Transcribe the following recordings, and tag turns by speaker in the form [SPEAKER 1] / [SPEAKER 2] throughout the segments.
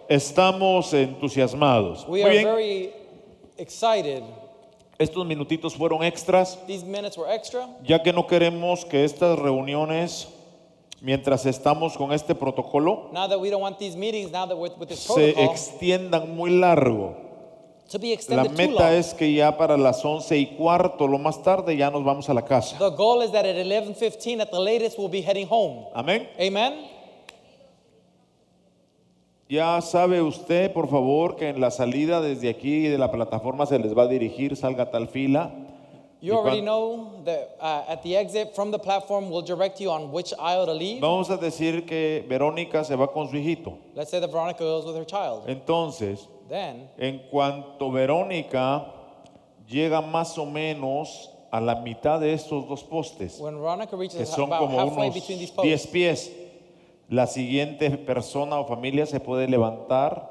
[SPEAKER 1] Estamos entusiasmados.
[SPEAKER 2] We
[SPEAKER 1] Muy
[SPEAKER 2] are
[SPEAKER 1] bien,
[SPEAKER 2] very excited.
[SPEAKER 1] estos minutitos fueron extras,
[SPEAKER 2] These minutes were extra
[SPEAKER 1] ya que no queremos que estas reuniones, mientras estamos con este protocolo,
[SPEAKER 2] now that we don't want these meetings, now that we're with this
[SPEAKER 1] se
[SPEAKER 2] protocol,
[SPEAKER 1] extiendan muy largo.
[SPEAKER 2] to be
[SPEAKER 1] La
[SPEAKER 2] extended too
[SPEAKER 1] meta
[SPEAKER 2] long.
[SPEAKER 1] es que ya para las 11:15, lo más tarde, ya nos vamos a la casa.
[SPEAKER 2] The goal is that at 11:15 at the latest we'll be heading home.
[SPEAKER 1] Amén.
[SPEAKER 2] Amen.
[SPEAKER 1] Ya sabe usted, por favor, que en la salida desde aquí de la plataforma se les va a dirigir, salga a tal fila.
[SPEAKER 2] You already know that at the exit from the platform we'll direct you on which aisle to leave.
[SPEAKER 1] Vamos a decir que Verónica se va con su hijito.
[SPEAKER 2] Let's say that Veronica goes with her child.
[SPEAKER 1] Entonces,
[SPEAKER 2] Then,
[SPEAKER 1] en cuanto Verónica llega más o menos a la mitad de estos dos postes,
[SPEAKER 2] when Veronica
[SPEAKER 1] que
[SPEAKER 2] reaches
[SPEAKER 1] son
[SPEAKER 2] about
[SPEAKER 1] como
[SPEAKER 2] halfway
[SPEAKER 1] unos
[SPEAKER 2] between these
[SPEAKER 1] 10
[SPEAKER 2] posts,
[SPEAKER 1] pies, la siguiente persona o familia se puede levantar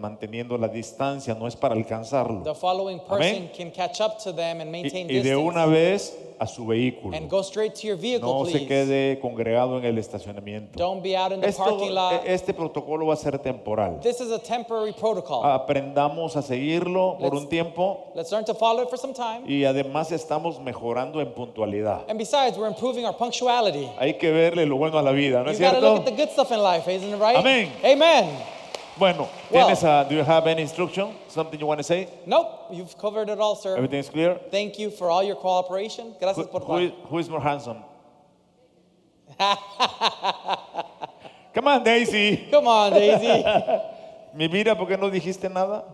[SPEAKER 1] manteniendo la distancia, no es para alcanzarlo.
[SPEAKER 2] the following person
[SPEAKER 1] Amén.
[SPEAKER 2] can catch up to them and
[SPEAKER 1] Y,
[SPEAKER 2] maintain
[SPEAKER 1] y de
[SPEAKER 2] distance
[SPEAKER 1] una vez a su vehículo.
[SPEAKER 2] and go straight to your vehicle,
[SPEAKER 1] No
[SPEAKER 2] please.
[SPEAKER 1] se quede congregado en el estacionamiento.
[SPEAKER 2] Don't be out in the
[SPEAKER 1] Esto-
[SPEAKER 2] parking lot.
[SPEAKER 1] este protocolo va a ser temporal.
[SPEAKER 2] This is a temporary protocol.
[SPEAKER 1] Aprendamos a seguirlo por
[SPEAKER 2] Let's-
[SPEAKER 1] un tiempo
[SPEAKER 2] Let's learn to follow it for some time.
[SPEAKER 1] y además estamos mejorando en puntualidad.
[SPEAKER 2] And besides, we're improving our punctuality.
[SPEAKER 1] Hay que verle lo bueno a la vida, ¿no es
[SPEAKER 2] You've got to look
[SPEAKER 1] cierto?
[SPEAKER 2] at the good stuff in life, isn't it right?
[SPEAKER 1] Amén.
[SPEAKER 2] Amen.
[SPEAKER 1] Bueno,
[SPEAKER 2] Well.
[SPEAKER 1] do you have any instruction? Something you want to say?
[SPEAKER 2] Nope, you've covered it all, sir.
[SPEAKER 1] Everything is clear?
[SPEAKER 2] Thank you for all your cooperation. Gracias por
[SPEAKER 1] Who is more handsome? Come on, Daisy.
[SPEAKER 2] Come on, Daisy.
[SPEAKER 1] Mi vida, ¿por qué no dijiste nada?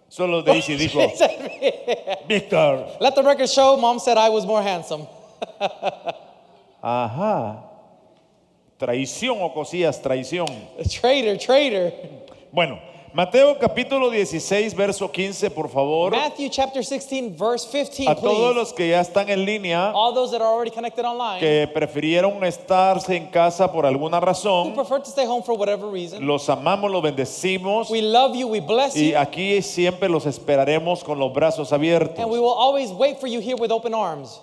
[SPEAKER 1] Solo Daisy dijo, Víctor.
[SPEAKER 2] Let the record show, Mom said I was more handsome.
[SPEAKER 1] Ajá. Traición o cosías, traición.
[SPEAKER 2] Traitor.
[SPEAKER 1] Bueno, Mateo capítulo 16, verso 15, por favor.
[SPEAKER 2] Matthew chapter 16, verse 15,
[SPEAKER 1] A todos
[SPEAKER 2] please.
[SPEAKER 1] los que ya están en línea,
[SPEAKER 2] All those that are already connected online,
[SPEAKER 1] que prefirieron estarse en casa por alguna
[SPEAKER 2] who
[SPEAKER 1] razón,
[SPEAKER 2] prefer to stay home for whatever reason.
[SPEAKER 1] los amamos, los bendecimos
[SPEAKER 2] We love you, we bless
[SPEAKER 1] y
[SPEAKER 2] you,
[SPEAKER 1] aquí siempre los esperaremos con los brazos abiertos.
[SPEAKER 2] and we will always wait for you here with open arms.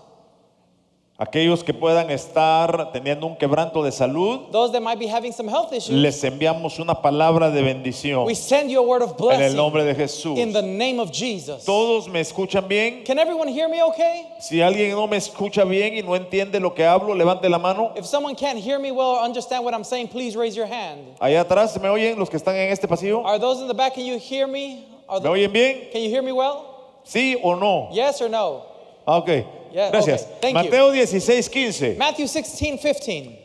[SPEAKER 1] Aquellos que puedan estar teniendo un quebranto de salud,
[SPEAKER 2] Those that might be having some health issues,
[SPEAKER 1] les enviamos una palabra de bendición
[SPEAKER 2] we send you a word of
[SPEAKER 1] en el
[SPEAKER 2] blessing
[SPEAKER 1] nombre de Jesús.
[SPEAKER 2] in the name of Jesus.
[SPEAKER 1] ¿Todos me escuchan bien?
[SPEAKER 2] Can everyone hear me okay?
[SPEAKER 1] Si alguien no me escucha bien y no entiende lo que hablo, levante la mano.
[SPEAKER 2] If someone can't hear me well or understand what I'm saying, please raise your hand.
[SPEAKER 1] Allá atrás, ¿me oyen los que están en este pasillo?
[SPEAKER 2] Are those in the back, can you hear me?
[SPEAKER 1] ¿Me oyen bien?
[SPEAKER 2] Can you hear me well?
[SPEAKER 1] ¿Sí o no?
[SPEAKER 2] Yes or no?
[SPEAKER 1] Ah, ok,
[SPEAKER 2] Yeah,
[SPEAKER 1] gracias.
[SPEAKER 2] okay. Thank you.
[SPEAKER 1] Mateo 16, 15.
[SPEAKER 2] Matthew 16:15.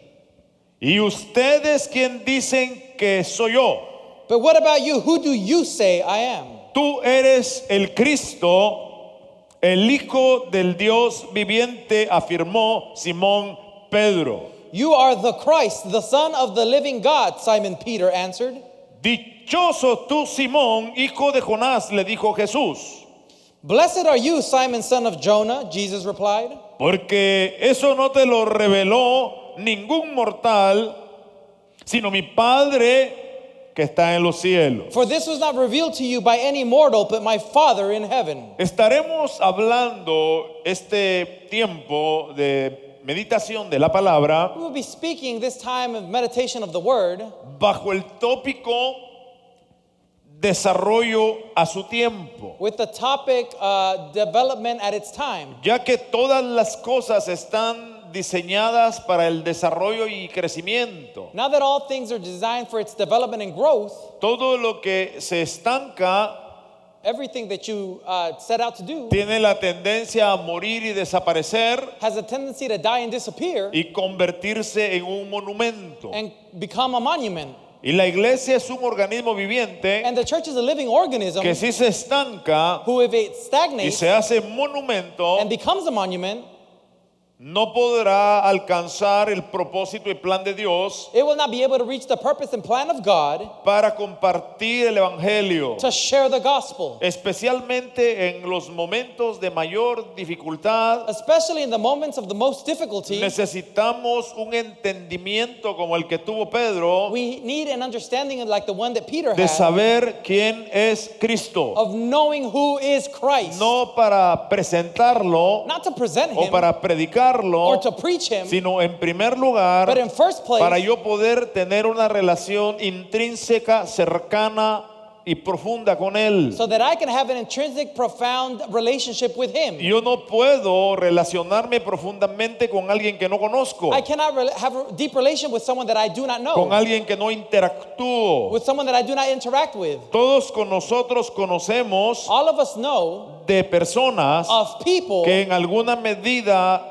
[SPEAKER 1] ¿Y ustedes quién dicen que soy yo?
[SPEAKER 2] But what about you? Who do you say I am?
[SPEAKER 1] Tú eres el Cristo, el Hijo del Dios viviente, afirmó Simón Pedro.
[SPEAKER 2] You are the Christ, the Son of the living God, Simon Peter answered.
[SPEAKER 1] Dichoso tú, Simón, hijo de Jonás, le dijo Jesús.
[SPEAKER 2] Blessed are you, Simon, son of Jonah, Jesus replied.
[SPEAKER 1] Porque eso no te lo reveló ningún mortal, sino mi Padre que está en los cielos.
[SPEAKER 2] For this was not revealed to you by any mortal, but my Father in heaven.
[SPEAKER 1] Estaremos hablando este tiempo de meditación de la palabra
[SPEAKER 2] We will be speaking this time of meditation of the word
[SPEAKER 1] bajo el tópico desarrollo a su tiempo,
[SPEAKER 2] with the topic development at its time.
[SPEAKER 1] ya que todas las cosas están diseñadas para el desarrollo y crecimiento.
[SPEAKER 2] Now that all things are designed for its development and growth,
[SPEAKER 1] Todo lo que se estanca
[SPEAKER 2] everything that you set out to do
[SPEAKER 1] tiene la tendencia a morir y desaparecer
[SPEAKER 2] has a tendency to die and disappear
[SPEAKER 1] y convertirse en un monumento.
[SPEAKER 2] and become a monument.
[SPEAKER 1] Y la iglesia es un organismo viviente
[SPEAKER 2] And the church is a living organism
[SPEAKER 1] que si se estanca
[SPEAKER 2] who, if it
[SPEAKER 1] y
[SPEAKER 2] stagnates
[SPEAKER 1] se hace monumento,
[SPEAKER 2] and becomes a monument,
[SPEAKER 1] no podrá alcanzar el propósito y plan de Dios
[SPEAKER 2] it will not be able to reach the purpose and plan of God
[SPEAKER 1] para compartir el evangelio,
[SPEAKER 2] to share the gospel,
[SPEAKER 1] especialmente en los momentos de mayor dificultad.
[SPEAKER 2] especially in the moments of the most difficulty.
[SPEAKER 1] Necesitamos un entendimiento como el que tuvo Pedro
[SPEAKER 2] We need an understanding like the one that Peter
[SPEAKER 1] de
[SPEAKER 2] had
[SPEAKER 1] saber quién es Cristo,
[SPEAKER 2] of knowing who is Christ,
[SPEAKER 1] no para presentarlo
[SPEAKER 2] not to present
[SPEAKER 1] o
[SPEAKER 2] him
[SPEAKER 1] para predicarlo, predicarlo,
[SPEAKER 2] or to preach him,
[SPEAKER 1] sino en primer lugar
[SPEAKER 2] but in first place,
[SPEAKER 1] para yo poder tener una relación intrínseca, cercana y profunda con Él.
[SPEAKER 2] so that I can have an intrinsic, profound relationship with him.
[SPEAKER 1] Yo no puedo relacionarme profundamente con alguien que no conozco,
[SPEAKER 2] I cannot have a deep relation with someone that I do not know,
[SPEAKER 1] con alguien que no interactúo.
[SPEAKER 2] with someone that I do not interact with.
[SPEAKER 1] Todos con nosotros conocemos
[SPEAKER 2] All of us know
[SPEAKER 1] de personas
[SPEAKER 2] of people
[SPEAKER 1] que en alguna medida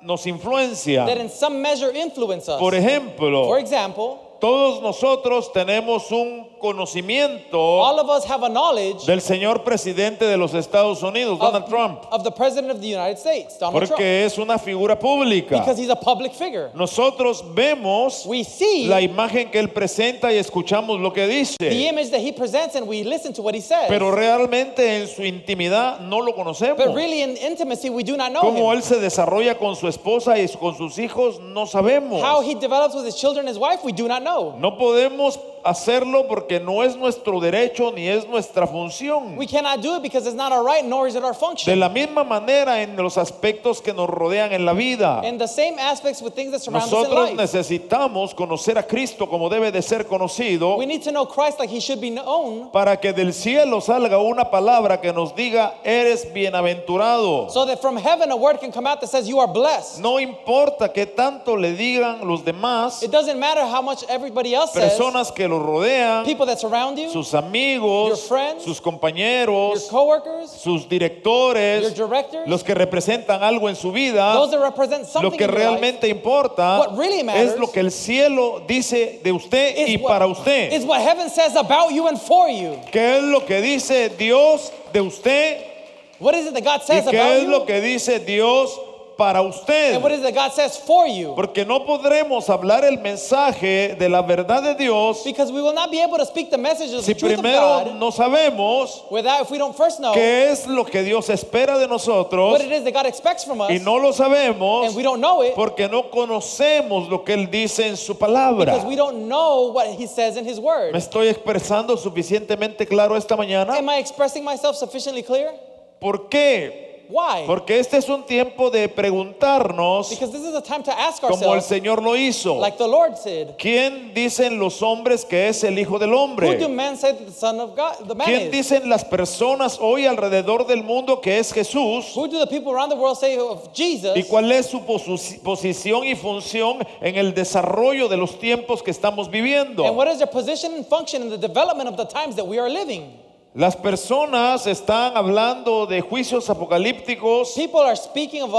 [SPEAKER 1] nos influencian.
[SPEAKER 2] that in some measure influence us.
[SPEAKER 1] Por ejemplo,
[SPEAKER 2] For example,
[SPEAKER 1] todos nosotros tenemos un conocimiento
[SPEAKER 2] all of us have a knowledge
[SPEAKER 1] del señor presidente de los Estados Unidos, Donald Trump,
[SPEAKER 2] of the President of the United States, Donald Trump,
[SPEAKER 1] porque es una figura pública.
[SPEAKER 2] because he's a public figure.
[SPEAKER 1] Nosotros vemos
[SPEAKER 2] We see
[SPEAKER 1] la imagen que él presenta y escuchamos lo que
[SPEAKER 2] the
[SPEAKER 1] dice,
[SPEAKER 2] image that he presents and we listen to what he says.
[SPEAKER 1] pero realmente en su intimidad no lo conocemos.
[SPEAKER 2] But really in intimacy, we do not know
[SPEAKER 1] Cómo
[SPEAKER 2] him.
[SPEAKER 1] él se desarrolla con su esposa y con sus hijos no sabemos.
[SPEAKER 2] How he develops with his children and his wife, we do not know.
[SPEAKER 1] No podemos hacerlo porque no es nuestro derecho ni es nuestra función.
[SPEAKER 2] We cannot do it because it's not our right, nor is it our
[SPEAKER 1] De
[SPEAKER 2] function.
[SPEAKER 1] la misma manera en los aspectos que nos rodean en la vida.
[SPEAKER 2] In the same aspects with things that surround us in
[SPEAKER 1] Nosotros
[SPEAKER 2] life.
[SPEAKER 1] necesitamos conocer a Cristo como debe de ser conocido
[SPEAKER 2] We need to know Christ like he should be known,
[SPEAKER 1] para que del cielo salga una palabra que nos diga eres bienaventurado.
[SPEAKER 2] so that from heaven a word can come out that says you are blessed.
[SPEAKER 1] No importa que tanto le digan los demás,
[SPEAKER 2] It doesn't matter how much everybody else says,
[SPEAKER 1] personas que lo rodean,
[SPEAKER 2] people that surround you,
[SPEAKER 1] sus amigos,
[SPEAKER 2] your friends,
[SPEAKER 1] sus
[SPEAKER 2] your
[SPEAKER 1] compañeros,
[SPEAKER 2] coworkers,
[SPEAKER 1] sus directores,
[SPEAKER 2] your directors,
[SPEAKER 1] los que representan algo en su vida.
[SPEAKER 2] those that represent
[SPEAKER 1] Lo
[SPEAKER 2] something
[SPEAKER 1] que
[SPEAKER 2] in your life.
[SPEAKER 1] realmente importa
[SPEAKER 2] What really matters
[SPEAKER 1] es lo que el cielo dice de usted y para usted.
[SPEAKER 2] is what heaven says about you and for you.
[SPEAKER 1] ¿Qué es lo que dice Dios de usted?
[SPEAKER 2] What is it that God
[SPEAKER 1] ¿Y
[SPEAKER 2] says
[SPEAKER 1] qué
[SPEAKER 2] about
[SPEAKER 1] es
[SPEAKER 2] you?
[SPEAKER 1] lo que dice Dios para usted?
[SPEAKER 2] And what is it that God says for you?
[SPEAKER 1] Porque no podremos hablar el mensaje de la verdad de Dios
[SPEAKER 2] Because we will not be able to speak the message of
[SPEAKER 1] si
[SPEAKER 2] the truth of
[SPEAKER 1] primero
[SPEAKER 2] God
[SPEAKER 1] no sabemos
[SPEAKER 2] without, if we don't first know
[SPEAKER 1] qué es lo que Dios espera de nosotros
[SPEAKER 2] what it is that God expects from us,
[SPEAKER 1] y no lo sabemos
[SPEAKER 2] and we don't know it
[SPEAKER 1] porque no conocemos lo que Él dice en su palabra.
[SPEAKER 2] because we don't know what He says in His Word.
[SPEAKER 1] ¿Me estoy expresando suficientemente claro esta mañana?
[SPEAKER 2] Am I expressing myself sufficiently clear?
[SPEAKER 1] ¿Por qué?
[SPEAKER 2] Why?
[SPEAKER 1] Porque este es un tiempo de preguntarnos
[SPEAKER 2] Because this is a time to ask
[SPEAKER 1] como el
[SPEAKER 2] ourselves,
[SPEAKER 1] Señor lo hizo.
[SPEAKER 2] like the Lord said,
[SPEAKER 1] ¿Quién dicen los hombres que es el Hijo del
[SPEAKER 2] who do
[SPEAKER 1] Hombre?
[SPEAKER 2] men say that the Son of God, the man
[SPEAKER 1] ¿Quién
[SPEAKER 2] is?
[SPEAKER 1] dicen las personas hoy alrededor del mundo que es Jesús?
[SPEAKER 2] Who do the people around the world say of Jesus?
[SPEAKER 1] ¿Y cuál es su posición y función en el desarrollo de los tiempos que estamos
[SPEAKER 2] And
[SPEAKER 1] viviendo?
[SPEAKER 2] what is their position and function in the development of the times that we are living?
[SPEAKER 1] Las personas están hablando de juicios apocalípticos,
[SPEAKER 2] People are speaking of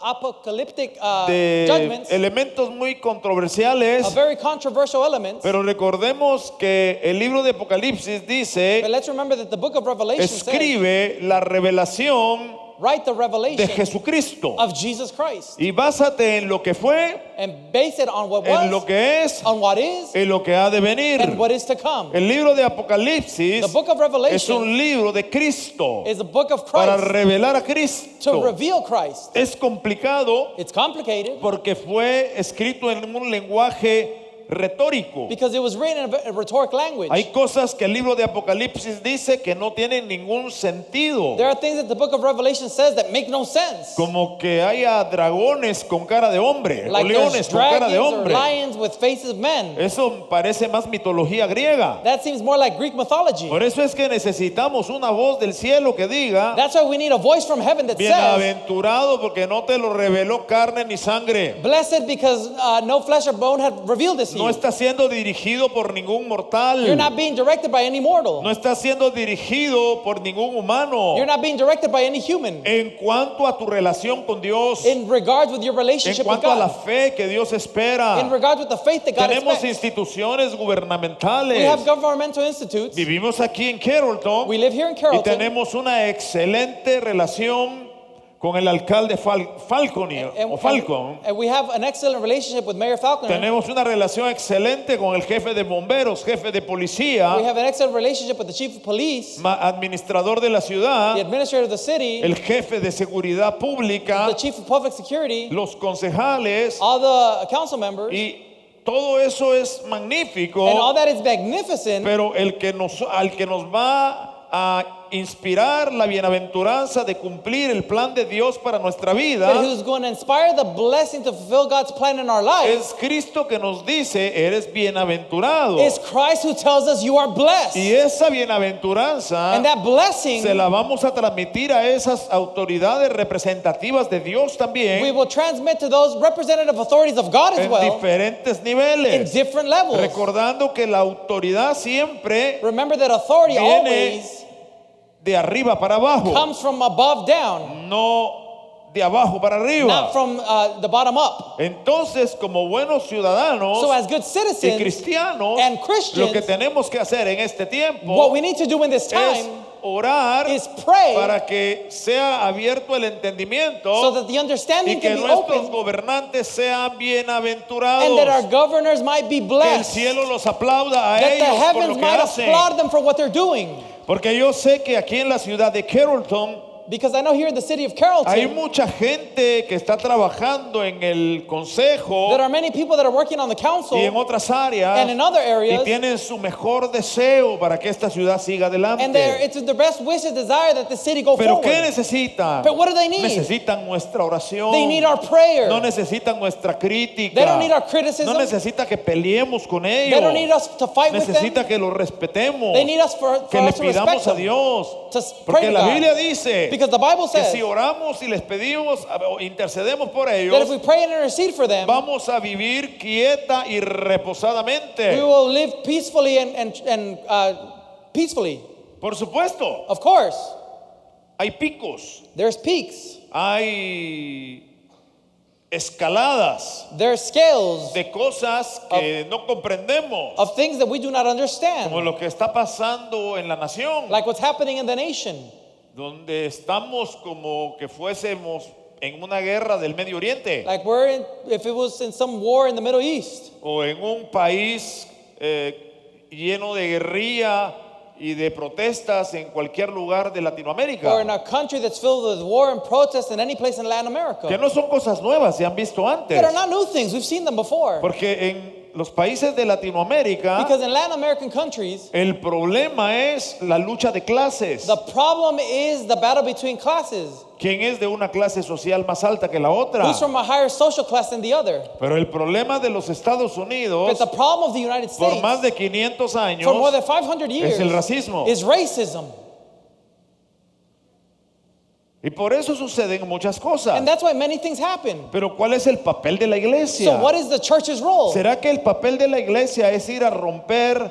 [SPEAKER 2] apocalyptic
[SPEAKER 1] de
[SPEAKER 2] judgments,
[SPEAKER 1] elementos muy controversiales,
[SPEAKER 2] of very controversial elements.
[SPEAKER 1] pero recordemos que el libro de Apocalipsis
[SPEAKER 2] But
[SPEAKER 1] dice,
[SPEAKER 2] let's remember that the book of Revelation says,
[SPEAKER 1] escribe la revelación
[SPEAKER 2] write the
[SPEAKER 1] de
[SPEAKER 2] revelation
[SPEAKER 1] Jesucristo
[SPEAKER 2] of Jesus Christ
[SPEAKER 1] y básate en lo que fue,
[SPEAKER 2] and base it on what
[SPEAKER 1] en lo
[SPEAKER 2] was,
[SPEAKER 1] que es,
[SPEAKER 2] on what is,
[SPEAKER 1] en lo que ha de venir.
[SPEAKER 2] and what is to come.
[SPEAKER 1] El libro de Apocalipsis
[SPEAKER 2] The book of
[SPEAKER 1] es
[SPEAKER 2] Revelation
[SPEAKER 1] un libro de Cristo
[SPEAKER 2] is a book of
[SPEAKER 1] para
[SPEAKER 2] Christ
[SPEAKER 1] revelar a
[SPEAKER 2] to
[SPEAKER 1] Cristo.
[SPEAKER 2] reveal Christ.
[SPEAKER 1] Es complicado
[SPEAKER 2] It's complicated
[SPEAKER 1] porque fue escrito en un lenguaje retórico.
[SPEAKER 2] because it was written in a rhetoric language.
[SPEAKER 1] Hay cosas que el libro de Apocalipsis dice que no tienen ningún sentido.
[SPEAKER 2] There are things that the book of Revelation says that make no sense.
[SPEAKER 1] Como que haya dragones con cara de hombre,
[SPEAKER 2] Like
[SPEAKER 1] o
[SPEAKER 2] there's
[SPEAKER 1] leones con cara de
[SPEAKER 2] dragons or
[SPEAKER 1] hombre.
[SPEAKER 2] lions with faces of men.
[SPEAKER 1] Eso parece más mitología griega.
[SPEAKER 2] That seems more like Greek mythology.
[SPEAKER 1] Por eso es que necesitamos una voz del cielo que diga,
[SPEAKER 2] That's why we need a voice from heaven that says,
[SPEAKER 1] bienaventurado porque no te lo reveló carne ni sangre.
[SPEAKER 2] blessed because no flesh or bone have revealed this to
[SPEAKER 1] No
[SPEAKER 2] you.
[SPEAKER 1] está siendo dirigido por ningún mortal.
[SPEAKER 2] You're not being directed by any mortal.
[SPEAKER 1] No está siendo dirigido por ningún humano.
[SPEAKER 2] You're not being directed by any human.
[SPEAKER 1] En cuanto a tu relación con Dios,
[SPEAKER 2] In regards with your
[SPEAKER 1] en
[SPEAKER 2] relationship with
[SPEAKER 1] cuanto a la
[SPEAKER 2] God.
[SPEAKER 1] fe que Dios
[SPEAKER 2] In
[SPEAKER 1] espera,
[SPEAKER 2] regards with the faith that God
[SPEAKER 1] tenemos
[SPEAKER 2] expects.
[SPEAKER 1] instituciones
[SPEAKER 2] We
[SPEAKER 1] gubernamentales.
[SPEAKER 2] have governmental institutes.
[SPEAKER 1] Vivimos aquí en Carrollton
[SPEAKER 2] We live here in
[SPEAKER 1] y
[SPEAKER 2] Carrollton.
[SPEAKER 1] tenemos una excelente relación con el alcalde Falconer o Falcon.
[SPEAKER 2] And we have an excellent relationship with Mayor Falconer.
[SPEAKER 1] Tenemos una relación excelente con el jefe de bomberos, jefe de
[SPEAKER 2] We
[SPEAKER 1] policía,
[SPEAKER 2] have an excellent relationship with the chief of police,
[SPEAKER 1] administrador de la ciudad,
[SPEAKER 2] the administrator of the city,
[SPEAKER 1] el jefe de seguridad pública,
[SPEAKER 2] the chief of public security,
[SPEAKER 1] los concejales,
[SPEAKER 2] all the council members,
[SPEAKER 1] y todo eso es magnífico,
[SPEAKER 2] and all that is magnificent.
[SPEAKER 1] pero al que nos va a inspirar la bienaventuranza de cumplir el plan de Dios para nuestra vida,
[SPEAKER 2] but who's going to inspire the blessing to fulfill God's plan in our life,
[SPEAKER 1] es Cristo que nos dice, eres bienaventurado.
[SPEAKER 2] is Christ who tells us you are blessed.
[SPEAKER 1] Y esa bienaventuranza
[SPEAKER 2] And that blessing,
[SPEAKER 1] se la vamos a transmitir a esas autoridades representativas de Dios
[SPEAKER 2] we
[SPEAKER 1] también
[SPEAKER 2] will transmit to those representative authorities of God as
[SPEAKER 1] en
[SPEAKER 2] well,
[SPEAKER 1] diferentes
[SPEAKER 2] in
[SPEAKER 1] niveles.
[SPEAKER 2] different levels.
[SPEAKER 1] Recordando que la autoridad siempre
[SPEAKER 2] Remember that authority
[SPEAKER 1] viene
[SPEAKER 2] always
[SPEAKER 1] de arriba para abajo,
[SPEAKER 2] comes from above down,
[SPEAKER 1] no de abajo para arriba.
[SPEAKER 2] not from the bottom up.
[SPEAKER 1] Entonces, como buenos ciudadanos
[SPEAKER 2] So as good
[SPEAKER 1] y
[SPEAKER 2] citizens
[SPEAKER 1] cristianos,
[SPEAKER 2] and Christians,
[SPEAKER 1] lo que tenemos que hacer en este tiempo
[SPEAKER 2] what we need to do in this
[SPEAKER 1] es
[SPEAKER 2] time
[SPEAKER 1] orar
[SPEAKER 2] is pray
[SPEAKER 1] para que sea abierto el entendimiento
[SPEAKER 2] so that the
[SPEAKER 1] y
[SPEAKER 2] understanding
[SPEAKER 1] que
[SPEAKER 2] can be
[SPEAKER 1] nuestros
[SPEAKER 2] open
[SPEAKER 1] gobernantes sean
[SPEAKER 2] and that our
[SPEAKER 1] bienaventurados.
[SPEAKER 2] governors might be
[SPEAKER 1] Que el
[SPEAKER 2] blessed,
[SPEAKER 1] cielo los aplauda a
[SPEAKER 2] that the
[SPEAKER 1] ellos por lo
[SPEAKER 2] heavens
[SPEAKER 1] que
[SPEAKER 2] might
[SPEAKER 1] hacen.
[SPEAKER 2] applaud them for what they're doing.
[SPEAKER 1] Porque yo sé que aquí en la ciudad de Carrollton
[SPEAKER 2] Because I know here in the city of
[SPEAKER 1] hay
[SPEAKER 2] Carrollton,
[SPEAKER 1] mucha gente que está trabajando en el consejo
[SPEAKER 2] there are many people that are working on the council
[SPEAKER 1] y en otras áreas
[SPEAKER 2] and in other
[SPEAKER 1] y
[SPEAKER 2] areas,
[SPEAKER 1] tienen su mejor deseo para que esta ciudad siga
[SPEAKER 2] and
[SPEAKER 1] adelante.
[SPEAKER 2] it's their best wish and desire that the city go
[SPEAKER 1] Pero ¿qué
[SPEAKER 2] forward.
[SPEAKER 1] necesitan?
[SPEAKER 2] But what do they need?
[SPEAKER 1] Necesitan nuestra oración.
[SPEAKER 2] They need our prayer.
[SPEAKER 1] No necesitan nuestra crítica.
[SPEAKER 2] They don't need our criticism.
[SPEAKER 1] No necesita que peleemos con
[SPEAKER 2] They
[SPEAKER 1] ellos.
[SPEAKER 2] don't need us to fight with them.
[SPEAKER 1] Necesita que los respetemos.
[SPEAKER 2] They need us for
[SPEAKER 1] Que le
[SPEAKER 2] us to respect
[SPEAKER 1] pidamos a
[SPEAKER 2] them.
[SPEAKER 1] Dios.
[SPEAKER 2] To pray
[SPEAKER 1] Porque
[SPEAKER 2] to
[SPEAKER 1] la
[SPEAKER 2] God.
[SPEAKER 1] Biblia dice
[SPEAKER 2] Because the Bible
[SPEAKER 1] que
[SPEAKER 2] says
[SPEAKER 1] si oramos y les pedimos o intercedemos por
[SPEAKER 2] that if
[SPEAKER 1] ellos,
[SPEAKER 2] we pray and intercede for them,
[SPEAKER 1] vamos a vivir quieta y
[SPEAKER 2] we
[SPEAKER 1] reposadamente.
[SPEAKER 2] will live peacefully and peacefully.
[SPEAKER 1] Por supuesto,
[SPEAKER 2] Of course,
[SPEAKER 1] hay picos,
[SPEAKER 2] there's peaks,
[SPEAKER 1] hay escaladas
[SPEAKER 2] there's scales
[SPEAKER 1] de cosas que no comprendemos,
[SPEAKER 2] of things that we do not
[SPEAKER 1] como
[SPEAKER 2] understand,
[SPEAKER 1] lo que está pasando en la nación,
[SPEAKER 2] like what's happening in the nation,
[SPEAKER 1] donde estamos como que fuésemos en una guerra del Medio Oriente
[SPEAKER 2] like if it was in some war in the Middle East,
[SPEAKER 1] o en un país lleno de guerrilla y de protestas en cualquier lugar de Latinoamérica,
[SPEAKER 2] or in a country that's filled with war and protest in any place in Latin
[SPEAKER 1] que
[SPEAKER 2] America.
[SPEAKER 1] no son cosas nuevas, se han visto antes,
[SPEAKER 2] That are not new things. We've seen them before.
[SPEAKER 1] porque en los países de Latinoamérica
[SPEAKER 2] Because in Latin American countries,
[SPEAKER 1] el problema es la lucha de clases.
[SPEAKER 2] the problem is the battle between classes.
[SPEAKER 1] ¿Quién es de una clase social más alta que la otra?
[SPEAKER 2] Who's from a higher social class than the other?
[SPEAKER 1] Pero el problema de los Estados
[SPEAKER 2] But
[SPEAKER 1] Unidos
[SPEAKER 2] the problem of the United
[SPEAKER 1] por
[SPEAKER 2] States
[SPEAKER 1] más de 500 años
[SPEAKER 2] for more than 500 years
[SPEAKER 1] es el racismo.
[SPEAKER 2] is racism.
[SPEAKER 1] Y por eso suceden muchas cosas.
[SPEAKER 2] And that's why many things happen.
[SPEAKER 1] Pero ¿cuál es el papel de la iglesia?
[SPEAKER 2] So what is the church's role?
[SPEAKER 1] ¿Será que el papel de la iglesia es ir a romper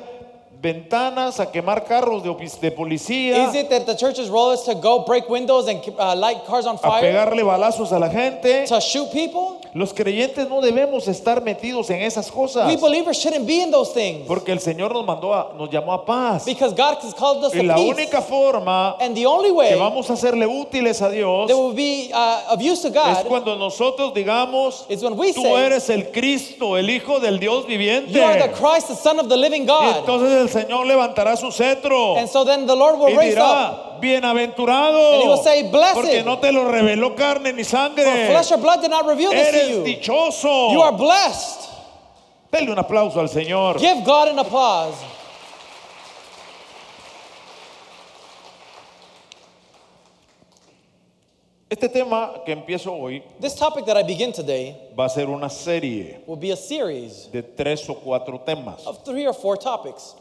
[SPEAKER 1] ventanas, a quemar carros de policía,
[SPEAKER 2] Is it that the church's role is to go break windows and light cars on
[SPEAKER 1] a
[SPEAKER 2] fire?
[SPEAKER 1] pegarle balazos a la gente?
[SPEAKER 2] To shoot people?
[SPEAKER 1] Los creyentes no debemos estar metidos en esas cosas,
[SPEAKER 2] We believers shouldn't be in those things.
[SPEAKER 1] porque el Señor nos llamó a paz.
[SPEAKER 2] Because God has called us
[SPEAKER 1] Y
[SPEAKER 2] to
[SPEAKER 1] la
[SPEAKER 2] peace.
[SPEAKER 1] única forma
[SPEAKER 2] And the only
[SPEAKER 1] que
[SPEAKER 2] way
[SPEAKER 1] vamos a serle útiles a Dios
[SPEAKER 2] that will be of use to
[SPEAKER 1] es
[SPEAKER 2] God
[SPEAKER 1] cuando nosotros digamos,
[SPEAKER 2] is when we
[SPEAKER 1] tú
[SPEAKER 2] say,
[SPEAKER 1] eres el Cristo, el Hijo del Dios viviente.
[SPEAKER 2] you are the Christ, the Son of the living
[SPEAKER 1] Y
[SPEAKER 2] God.
[SPEAKER 1] entonces el Señor levantará su cetro
[SPEAKER 2] And so then the Lord will
[SPEAKER 1] y
[SPEAKER 2] raise up.
[SPEAKER 1] dirá, bienaventurado,
[SPEAKER 2] And he will say, "Blessed."
[SPEAKER 1] porque no te lo reveló carne ni
[SPEAKER 2] For
[SPEAKER 1] sangre.
[SPEAKER 2] flesh or blood did not reveal this to
[SPEAKER 1] Eres
[SPEAKER 2] you.
[SPEAKER 1] dichoso.
[SPEAKER 2] You are blessed.
[SPEAKER 1] Denle un aplauso al Señor.
[SPEAKER 2] Give God an applause.
[SPEAKER 1] Este tema que empiezo hoy
[SPEAKER 2] This topic that I begin today
[SPEAKER 1] va a ser una serie
[SPEAKER 2] will be a series
[SPEAKER 1] de 3 o 4 temas.
[SPEAKER 2] of 3 or 4 topics.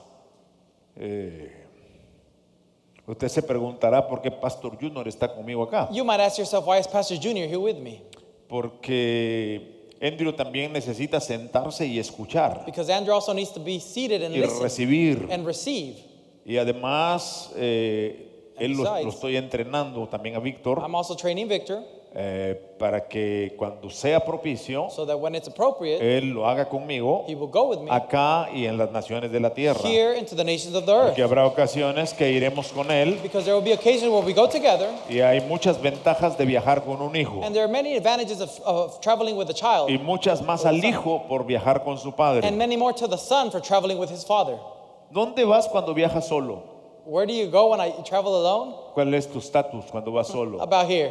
[SPEAKER 1] Usted se preguntará por qué Pastor Junior está conmigo acá.
[SPEAKER 2] You might ask yourself, why is Pastor Junior here with me?
[SPEAKER 1] Porque Andrew también necesita sentarse y escuchar
[SPEAKER 2] Because Andrew also needs to be seated and
[SPEAKER 1] y
[SPEAKER 2] listen
[SPEAKER 1] recibir.
[SPEAKER 2] and receive.
[SPEAKER 1] Y además, él lo
[SPEAKER 2] Besides,
[SPEAKER 1] estoy entrenando también a Víctor
[SPEAKER 2] I'm also training Victor
[SPEAKER 1] para que cuando sea propicio,
[SPEAKER 2] so that when it's appropriate,
[SPEAKER 1] él lo haga conmigo
[SPEAKER 2] he will go with me
[SPEAKER 1] acá y en las naciones de la tierra.
[SPEAKER 2] here into the nations of the earth.
[SPEAKER 1] Porque habrá ocasiones que iremos con él
[SPEAKER 2] Because there will be occasions where we go together,
[SPEAKER 1] y hay muchas ventajas de viajar con un hijo
[SPEAKER 2] and there are many advantages of traveling with a child,
[SPEAKER 1] y muchas más al hijo por viajar con su padre.
[SPEAKER 2] and many more to the son for traveling with his father.
[SPEAKER 1] ¿Dónde vas cuando viajas solo?
[SPEAKER 2] Where do you go when I travel alone?
[SPEAKER 1] ¿Cuál es tu estatus cuando vas solo?
[SPEAKER 2] About here.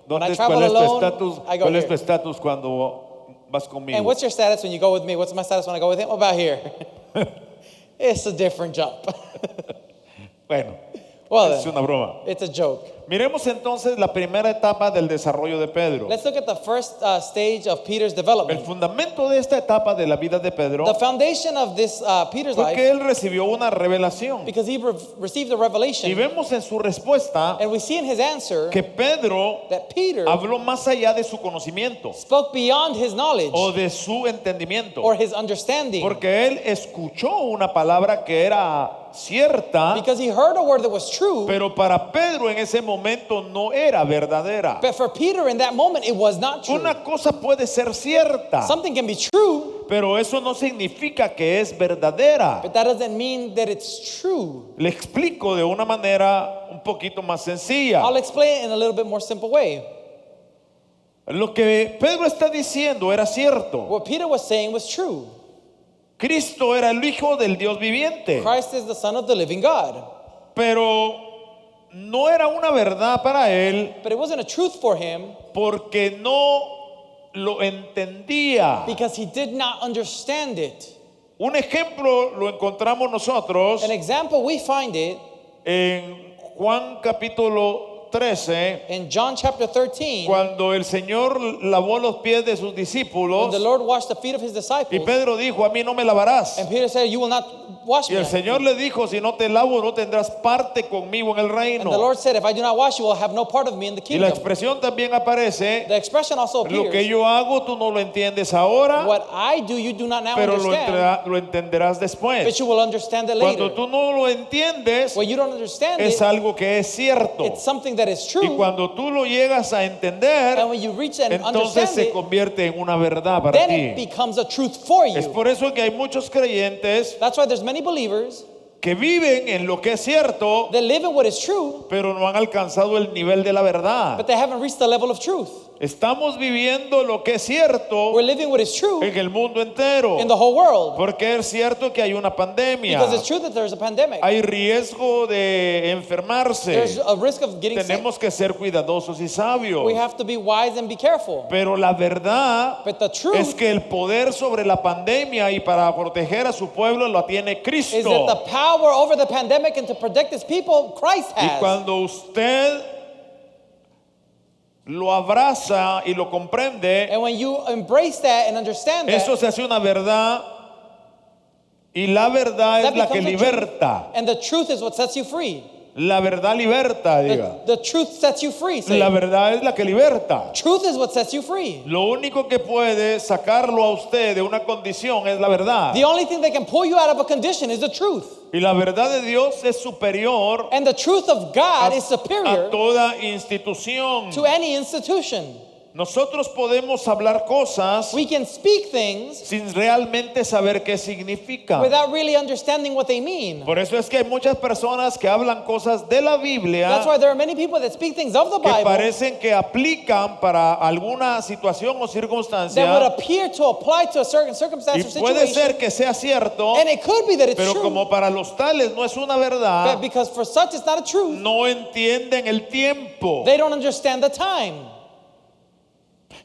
[SPEAKER 2] When I
[SPEAKER 1] ¿Dónde,
[SPEAKER 2] travel
[SPEAKER 1] ¿Cuál es tu
[SPEAKER 2] alone,
[SPEAKER 1] estatus?
[SPEAKER 2] I go
[SPEAKER 1] ¿Cuál es tu
[SPEAKER 2] here.
[SPEAKER 1] estatus cuando vas
[SPEAKER 2] And
[SPEAKER 1] conmigo?
[SPEAKER 2] what's your status when you go with me? What's my status when I go with him? About here. It's a different jump.
[SPEAKER 1] Bueno,
[SPEAKER 2] Well,
[SPEAKER 1] Es una broma.
[SPEAKER 2] it's a joke.
[SPEAKER 1] Miremos entonces la primera etapa del desarrollo de Pedro.
[SPEAKER 2] Let's look at the first stage of Peter's
[SPEAKER 1] El
[SPEAKER 2] development.
[SPEAKER 1] fundamento de esta etapa de la vida de Pedro
[SPEAKER 2] The foundation of this Peter's
[SPEAKER 1] fue
[SPEAKER 2] life,
[SPEAKER 1] que él recibió una revelación.
[SPEAKER 2] because he received a
[SPEAKER 1] Y
[SPEAKER 2] revelation,
[SPEAKER 1] vemos en su respuesta
[SPEAKER 2] and we see in his answer
[SPEAKER 1] que Pedro
[SPEAKER 2] that Peter
[SPEAKER 1] habló más allá de su conocimiento
[SPEAKER 2] spoke beyond his knowledge
[SPEAKER 1] o de su entendimiento.
[SPEAKER 2] or his understanding,
[SPEAKER 1] Porque él escuchó una palabra que era cierta,
[SPEAKER 2] because he heard a word that was true,
[SPEAKER 1] pero para Pedro en ese momento no era verdadera.
[SPEAKER 2] but for Peter in that moment it was not true.
[SPEAKER 1] Una cosa puede ser cierta,
[SPEAKER 2] Something can be true,
[SPEAKER 1] pero eso no significa que es verdadera.
[SPEAKER 2] but that doesn't mean that it's true.
[SPEAKER 1] Le explico de una manera un poquito más sencilla.
[SPEAKER 2] I'll explain it in a little bit more simple way.
[SPEAKER 1] Lo que Pedro está diciendo era cierto.
[SPEAKER 2] What Peter was saying was true.
[SPEAKER 1] Cristo era el Hijo del Dios viviente,
[SPEAKER 2] Christ is the Son of the living God.
[SPEAKER 1] pero no era una verdad para él
[SPEAKER 2] But it wasn't a truth for him
[SPEAKER 1] porque no lo entendía.
[SPEAKER 2] because he did not understand it.
[SPEAKER 1] Un ejemplo lo encontramos nosotros
[SPEAKER 2] An example, we find it
[SPEAKER 1] en Juan capítulo 13,
[SPEAKER 2] in John chapter 13,
[SPEAKER 1] cuando el Señor lavó los pies de sus
[SPEAKER 2] when
[SPEAKER 1] discípulos
[SPEAKER 2] the Lord washed the feet of his
[SPEAKER 1] y
[SPEAKER 2] disciples.
[SPEAKER 1] Pedro dijo, a mí no me lavarás.
[SPEAKER 2] And Peter said, you will not wash
[SPEAKER 1] Y
[SPEAKER 2] me.
[SPEAKER 1] el Señor le dijo, si no te lavo no tendrás parte conmigo en el
[SPEAKER 2] And the
[SPEAKER 1] reino.
[SPEAKER 2] Lord said, if I do not wash you, will have no part of me in the
[SPEAKER 1] Y la
[SPEAKER 2] kingdom.
[SPEAKER 1] expresión también aparece,
[SPEAKER 2] The expression also
[SPEAKER 1] lo que
[SPEAKER 2] appears.
[SPEAKER 1] yo hago tú no lo entiendes ahora,
[SPEAKER 2] What I do, you do not now
[SPEAKER 1] pero
[SPEAKER 2] understand,
[SPEAKER 1] lo entenderás
[SPEAKER 2] but
[SPEAKER 1] después.
[SPEAKER 2] you will understand it
[SPEAKER 1] Cuando
[SPEAKER 2] later.
[SPEAKER 1] tú no lo entiendes,
[SPEAKER 2] When you don't understand
[SPEAKER 1] es
[SPEAKER 2] it,
[SPEAKER 1] algo que es cierto.
[SPEAKER 2] it's something that is
[SPEAKER 1] Y
[SPEAKER 2] true.
[SPEAKER 1] cuando tú lo llegas a entender,
[SPEAKER 2] And when you reach and
[SPEAKER 1] entonces
[SPEAKER 2] understand
[SPEAKER 1] se
[SPEAKER 2] it,
[SPEAKER 1] convierte en una verdad para
[SPEAKER 2] then it
[SPEAKER 1] ti.
[SPEAKER 2] becomes a truth for
[SPEAKER 1] Es
[SPEAKER 2] you.
[SPEAKER 1] por eso que hay muchos creyentes
[SPEAKER 2] That's why there's many believers
[SPEAKER 1] que viven en lo que es cierto,
[SPEAKER 2] that live in what is true,
[SPEAKER 1] pero no han alcanzado el nivel de la verdad.
[SPEAKER 2] but they haven't reached the level of truth.
[SPEAKER 1] Estamos viviendo lo que es cierto
[SPEAKER 2] We're living what is true
[SPEAKER 1] en el mundo entero.
[SPEAKER 2] in the whole world,
[SPEAKER 1] Porque es cierto que hay una pandemia,
[SPEAKER 2] because it's true that there's a pandemic.
[SPEAKER 1] hay riesgo de enfermarse,
[SPEAKER 2] There's a risk of getting sick.
[SPEAKER 1] tenemos que ser cuidadosos y sabios.
[SPEAKER 2] We have to be wise and be careful.
[SPEAKER 1] Pero la verdad
[SPEAKER 2] But the truth
[SPEAKER 1] es que el poder sobre la pandemia y para proteger a su pueblo lo tiene
[SPEAKER 2] is that
[SPEAKER 1] Cristo.
[SPEAKER 2] the power over the pandemic and to protect his people, Christ
[SPEAKER 1] Y
[SPEAKER 2] has.
[SPEAKER 1] cuando usted lo abraza y lo comprende,
[SPEAKER 2] And when you embrace that and understand that,
[SPEAKER 1] eso se hace una verdad y la verdad
[SPEAKER 2] that
[SPEAKER 1] es la que
[SPEAKER 2] becomes the truth.
[SPEAKER 1] liberta.
[SPEAKER 2] And the truth is what sets you free.
[SPEAKER 1] La verdad liberta, diga.
[SPEAKER 2] The truth sets you free. Say.
[SPEAKER 1] La verdad es la que liberta.
[SPEAKER 2] Truth is what sets you free.
[SPEAKER 1] Lo único que puede sacarlo a usted de una condición es la verdad.
[SPEAKER 2] The only thing that can pull you out of a condition is the truth.
[SPEAKER 1] Y la verdad de Dios es superior
[SPEAKER 2] And the truth of God is
[SPEAKER 1] a
[SPEAKER 2] superior
[SPEAKER 1] toda institución.
[SPEAKER 2] to any institution.
[SPEAKER 1] Nosotros podemos hablar cosas
[SPEAKER 2] We can speak things
[SPEAKER 1] sin realmente saber qué significa.
[SPEAKER 2] without really understanding what they mean.
[SPEAKER 1] Por eso es que hay muchas personas que hablan cosas de la Biblia
[SPEAKER 2] That's why there are many people that speak things of the
[SPEAKER 1] que
[SPEAKER 2] Bible
[SPEAKER 1] parecen que aplican para alguna situación o
[SPEAKER 2] that would
[SPEAKER 1] circunstancia
[SPEAKER 2] appear to apply to a certain
[SPEAKER 1] y
[SPEAKER 2] circumstance or
[SPEAKER 1] puede
[SPEAKER 2] situation.
[SPEAKER 1] ser que sea cierto,
[SPEAKER 2] And it could be that it's
[SPEAKER 1] pero
[SPEAKER 2] true,
[SPEAKER 1] como para los tales no es una
[SPEAKER 2] but
[SPEAKER 1] verdad,
[SPEAKER 2] because for such it's not a truth,
[SPEAKER 1] no entienden el tiempo.
[SPEAKER 2] they don't understand the time.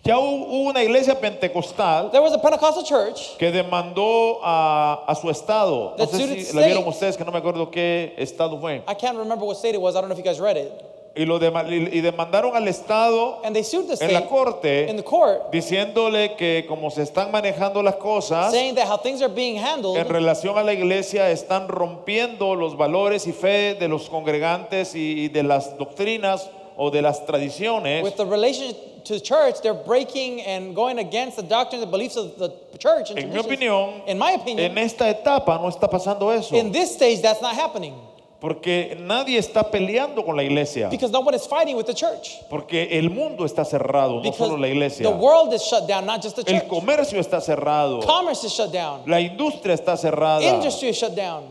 [SPEAKER 1] Ya hubo una iglesia pentecostal
[SPEAKER 2] There was a Pentecostal church
[SPEAKER 1] que demandó a su estado. No
[SPEAKER 2] That
[SPEAKER 1] sé
[SPEAKER 2] suited
[SPEAKER 1] si la vieron
[SPEAKER 2] states.
[SPEAKER 1] ustedes, que no me acuerdo qué estado fue.
[SPEAKER 2] I can't remember what state it was. I don't know if you guys read it.
[SPEAKER 1] Y demandaron al estado
[SPEAKER 2] And they sued the
[SPEAKER 1] en la
[SPEAKER 2] state
[SPEAKER 1] corte
[SPEAKER 2] in the court,
[SPEAKER 1] diciéndole que como se están manejando las cosas
[SPEAKER 2] saying that how things are being handled
[SPEAKER 1] en relación a la iglesia, están rompiendo los valores y fe de los congregantes y de las doctrinas o de las tradiciones.
[SPEAKER 2] with the relation to church. They're breaking and going against the doctrines and beliefs of the church and
[SPEAKER 1] En mi
[SPEAKER 2] traditions.
[SPEAKER 1] opinión,
[SPEAKER 2] In my opinion,
[SPEAKER 1] en esta etapa no está pasando eso,
[SPEAKER 2] in this stage, that's not happening
[SPEAKER 1] porque nadie está peleando con la iglesia,
[SPEAKER 2] because no one is fighting with the church.
[SPEAKER 1] porque el mundo está cerrado, no
[SPEAKER 2] Because
[SPEAKER 1] solo la iglesia.
[SPEAKER 2] the world is shut down, not just the
[SPEAKER 1] El
[SPEAKER 2] church.
[SPEAKER 1] comercio está cerrado,
[SPEAKER 2] Commerce is shut down.
[SPEAKER 1] la industria está cerrada,
[SPEAKER 2] Industry is shut down.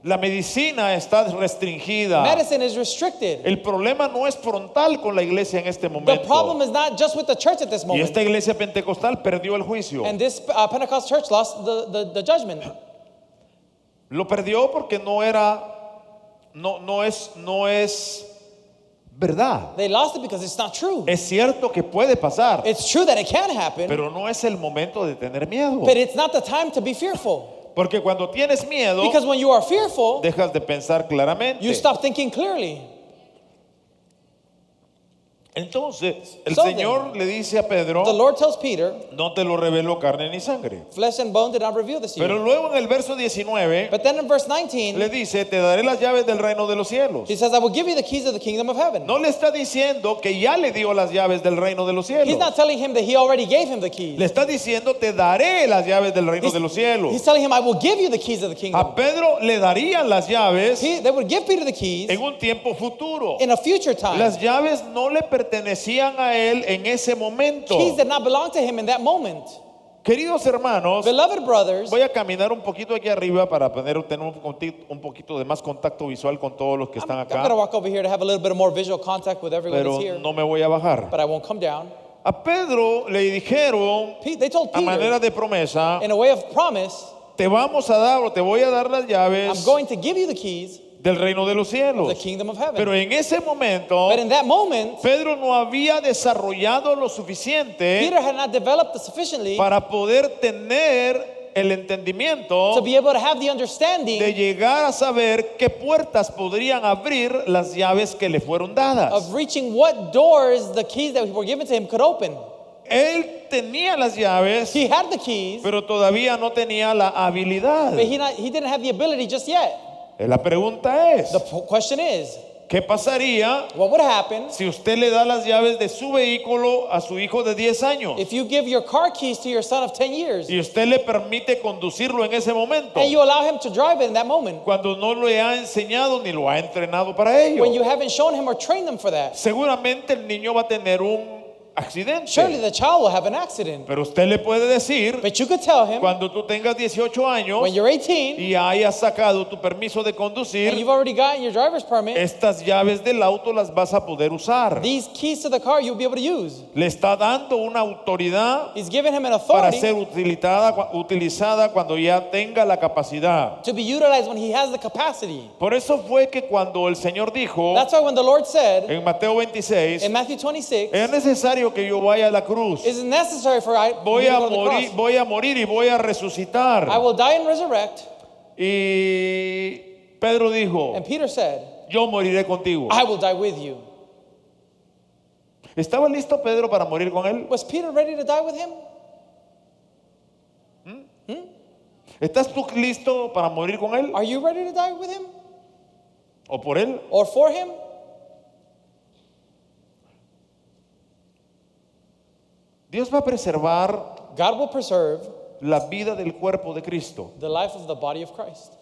[SPEAKER 1] la medicina está restringida.
[SPEAKER 2] Medicine is restricted.
[SPEAKER 1] El problema no es frontal con la iglesia en este
[SPEAKER 2] The problem
[SPEAKER 1] momento.
[SPEAKER 2] is not just with the church at this
[SPEAKER 1] Y
[SPEAKER 2] moment.
[SPEAKER 1] esta iglesia pentecostal perdió el juicio.
[SPEAKER 2] And this Pentecostal church lost the judgment.
[SPEAKER 1] Lo perdió porque no es verdad.
[SPEAKER 2] They lost it because it's not true.
[SPEAKER 1] Es cierto que puede pasar,
[SPEAKER 2] It's true that it can happen,
[SPEAKER 1] pero no es el momento de tener miedo.
[SPEAKER 2] but it's not the time to be fearful.
[SPEAKER 1] Porque cuando tienes miedo,
[SPEAKER 2] Because when you are fearful,
[SPEAKER 1] dejas de pensar claramente.
[SPEAKER 2] you stop thinking clearly.
[SPEAKER 1] Entonces, el
[SPEAKER 2] So
[SPEAKER 1] Señor le dice a
[SPEAKER 2] The
[SPEAKER 1] Pedro,
[SPEAKER 2] Lord tells Peter,
[SPEAKER 1] no te lo reveló carne ni sangre.
[SPEAKER 2] flesh and bone did not reveal this to
[SPEAKER 1] Pero
[SPEAKER 2] you.
[SPEAKER 1] luego en el verso 19
[SPEAKER 2] But then in verse 19,
[SPEAKER 1] le dice, te daré las llaves del reino de los cielos.
[SPEAKER 2] he says, I will give you the keys of the kingdom of heaven.
[SPEAKER 1] No le está diciendo que ya le dio las llaves del reino de los
[SPEAKER 2] He's
[SPEAKER 1] cielos.
[SPEAKER 2] not telling him that he already gave him the keys.
[SPEAKER 1] Le está diciendo, te daré las llaves del reino de los cielos.
[SPEAKER 2] He's telling him, I will give you the keys of the kingdom.
[SPEAKER 1] A Pedro le darían las llaves
[SPEAKER 2] They would give Peter the keys
[SPEAKER 1] en un tiempo futuro.
[SPEAKER 2] in a future time.
[SPEAKER 1] Las llaves no le pertenecían a él en ese momento.
[SPEAKER 2] Keys did not belong to him in that moment.
[SPEAKER 1] Queridos hermanos,
[SPEAKER 2] Beloved brothers,
[SPEAKER 1] voy a caminar un poquito aquí arriba para tener un poquito de más contacto visual con todos los que están
[SPEAKER 2] I'm going to
[SPEAKER 1] acá,
[SPEAKER 2] walk over here to have a little bit more visual contact with everyone
[SPEAKER 1] pero
[SPEAKER 2] that's here,
[SPEAKER 1] no me voy a bajar.
[SPEAKER 2] but I won't come down.
[SPEAKER 1] A Pedro le dijeron,
[SPEAKER 2] They told
[SPEAKER 1] a manera
[SPEAKER 2] Peter,
[SPEAKER 1] de promesa,
[SPEAKER 2] in a way of promise,
[SPEAKER 1] te vamos a dar o te voy a dar las
[SPEAKER 2] I'm
[SPEAKER 1] llaves
[SPEAKER 2] going to give you the keys
[SPEAKER 1] del reino de los
[SPEAKER 2] of the
[SPEAKER 1] cielos.
[SPEAKER 2] kingdom of heaven.
[SPEAKER 1] Pero en ese momento,
[SPEAKER 2] But in that moment,
[SPEAKER 1] Pedro no había desarrollado lo suficiente
[SPEAKER 2] Peter had not developed sufficiently
[SPEAKER 1] para poder tener el entendimiento
[SPEAKER 2] to be able to have the understanding
[SPEAKER 1] de llegar a saber qué puertas podrían abrir las llaves que le fueron dadas.
[SPEAKER 2] of reaching what doors the keys that were given to him could open.
[SPEAKER 1] Él tenía las llaves,
[SPEAKER 2] He had the keys,
[SPEAKER 1] pero todavía no tenía la habilidad.
[SPEAKER 2] but he didn't have the ability just yet.
[SPEAKER 1] La pregunta es,
[SPEAKER 2] The question is,
[SPEAKER 1] ¿qué pasaría
[SPEAKER 2] what would happen
[SPEAKER 1] si usted le da las llaves de su vehículo a su hijo de 10 años
[SPEAKER 2] if you give your car keys to your son of 10 years
[SPEAKER 1] y usted le permite conducirlo en ese momento,
[SPEAKER 2] and you allow him to drive it in that moment
[SPEAKER 1] cuando no le ha enseñado ni lo ha entrenado para ello?
[SPEAKER 2] when you haven't shown him or trained him for that?
[SPEAKER 1] Seguramente el niño va a tener un accidente,
[SPEAKER 2] Surely the child will have an accident.
[SPEAKER 1] pero usted le puede decir,
[SPEAKER 2] But you could tell him
[SPEAKER 1] cuando tú tengas 18 años
[SPEAKER 2] when you're 18
[SPEAKER 1] y hayas sacado tu permiso de
[SPEAKER 2] and
[SPEAKER 1] conducir,
[SPEAKER 2] you've already gotten your driver's permit,
[SPEAKER 1] estas llaves del auto las vas a poder usar.
[SPEAKER 2] these keys to the car you'll be able to use.
[SPEAKER 1] Le está dando una autoridad
[SPEAKER 2] He's giving him an
[SPEAKER 1] para
[SPEAKER 2] authority
[SPEAKER 1] ser utilizada cuando ya tenga la capacidad.
[SPEAKER 2] to be utilized when he has the capacity.
[SPEAKER 1] Por eso fue que cuando el Señor dijo
[SPEAKER 2] That's why when the Lord said
[SPEAKER 1] en Mateo 26,
[SPEAKER 2] in Matthew 26,
[SPEAKER 1] es necesario que yo vaya a la cruz.
[SPEAKER 2] it is necessary for me
[SPEAKER 1] Voy
[SPEAKER 2] to
[SPEAKER 1] a
[SPEAKER 2] go to the
[SPEAKER 1] morir,
[SPEAKER 2] cross.
[SPEAKER 1] voy a morir y voy a resucitar.
[SPEAKER 2] I will die and resurrect.
[SPEAKER 1] Y Pedro dijo,
[SPEAKER 2] And Peter said,
[SPEAKER 1] yo moriré contigo.
[SPEAKER 2] I will die with you.
[SPEAKER 1] ¿Estaba listo Pedro para morir con él?
[SPEAKER 2] Was Peter ready to die with him?
[SPEAKER 1] ¿Estás tú listo para morir con él?
[SPEAKER 2] Are you ready to die with him
[SPEAKER 1] ¿O por él?
[SPEAKER 2] or for him?
[SPEAKER 1] Dios va a preservar
[SPEAKER 2] God will preserve
[SPEAKER 1] la vida del cuerpo de Cristo.
[SPEAKER 2] the life of the body of Christ.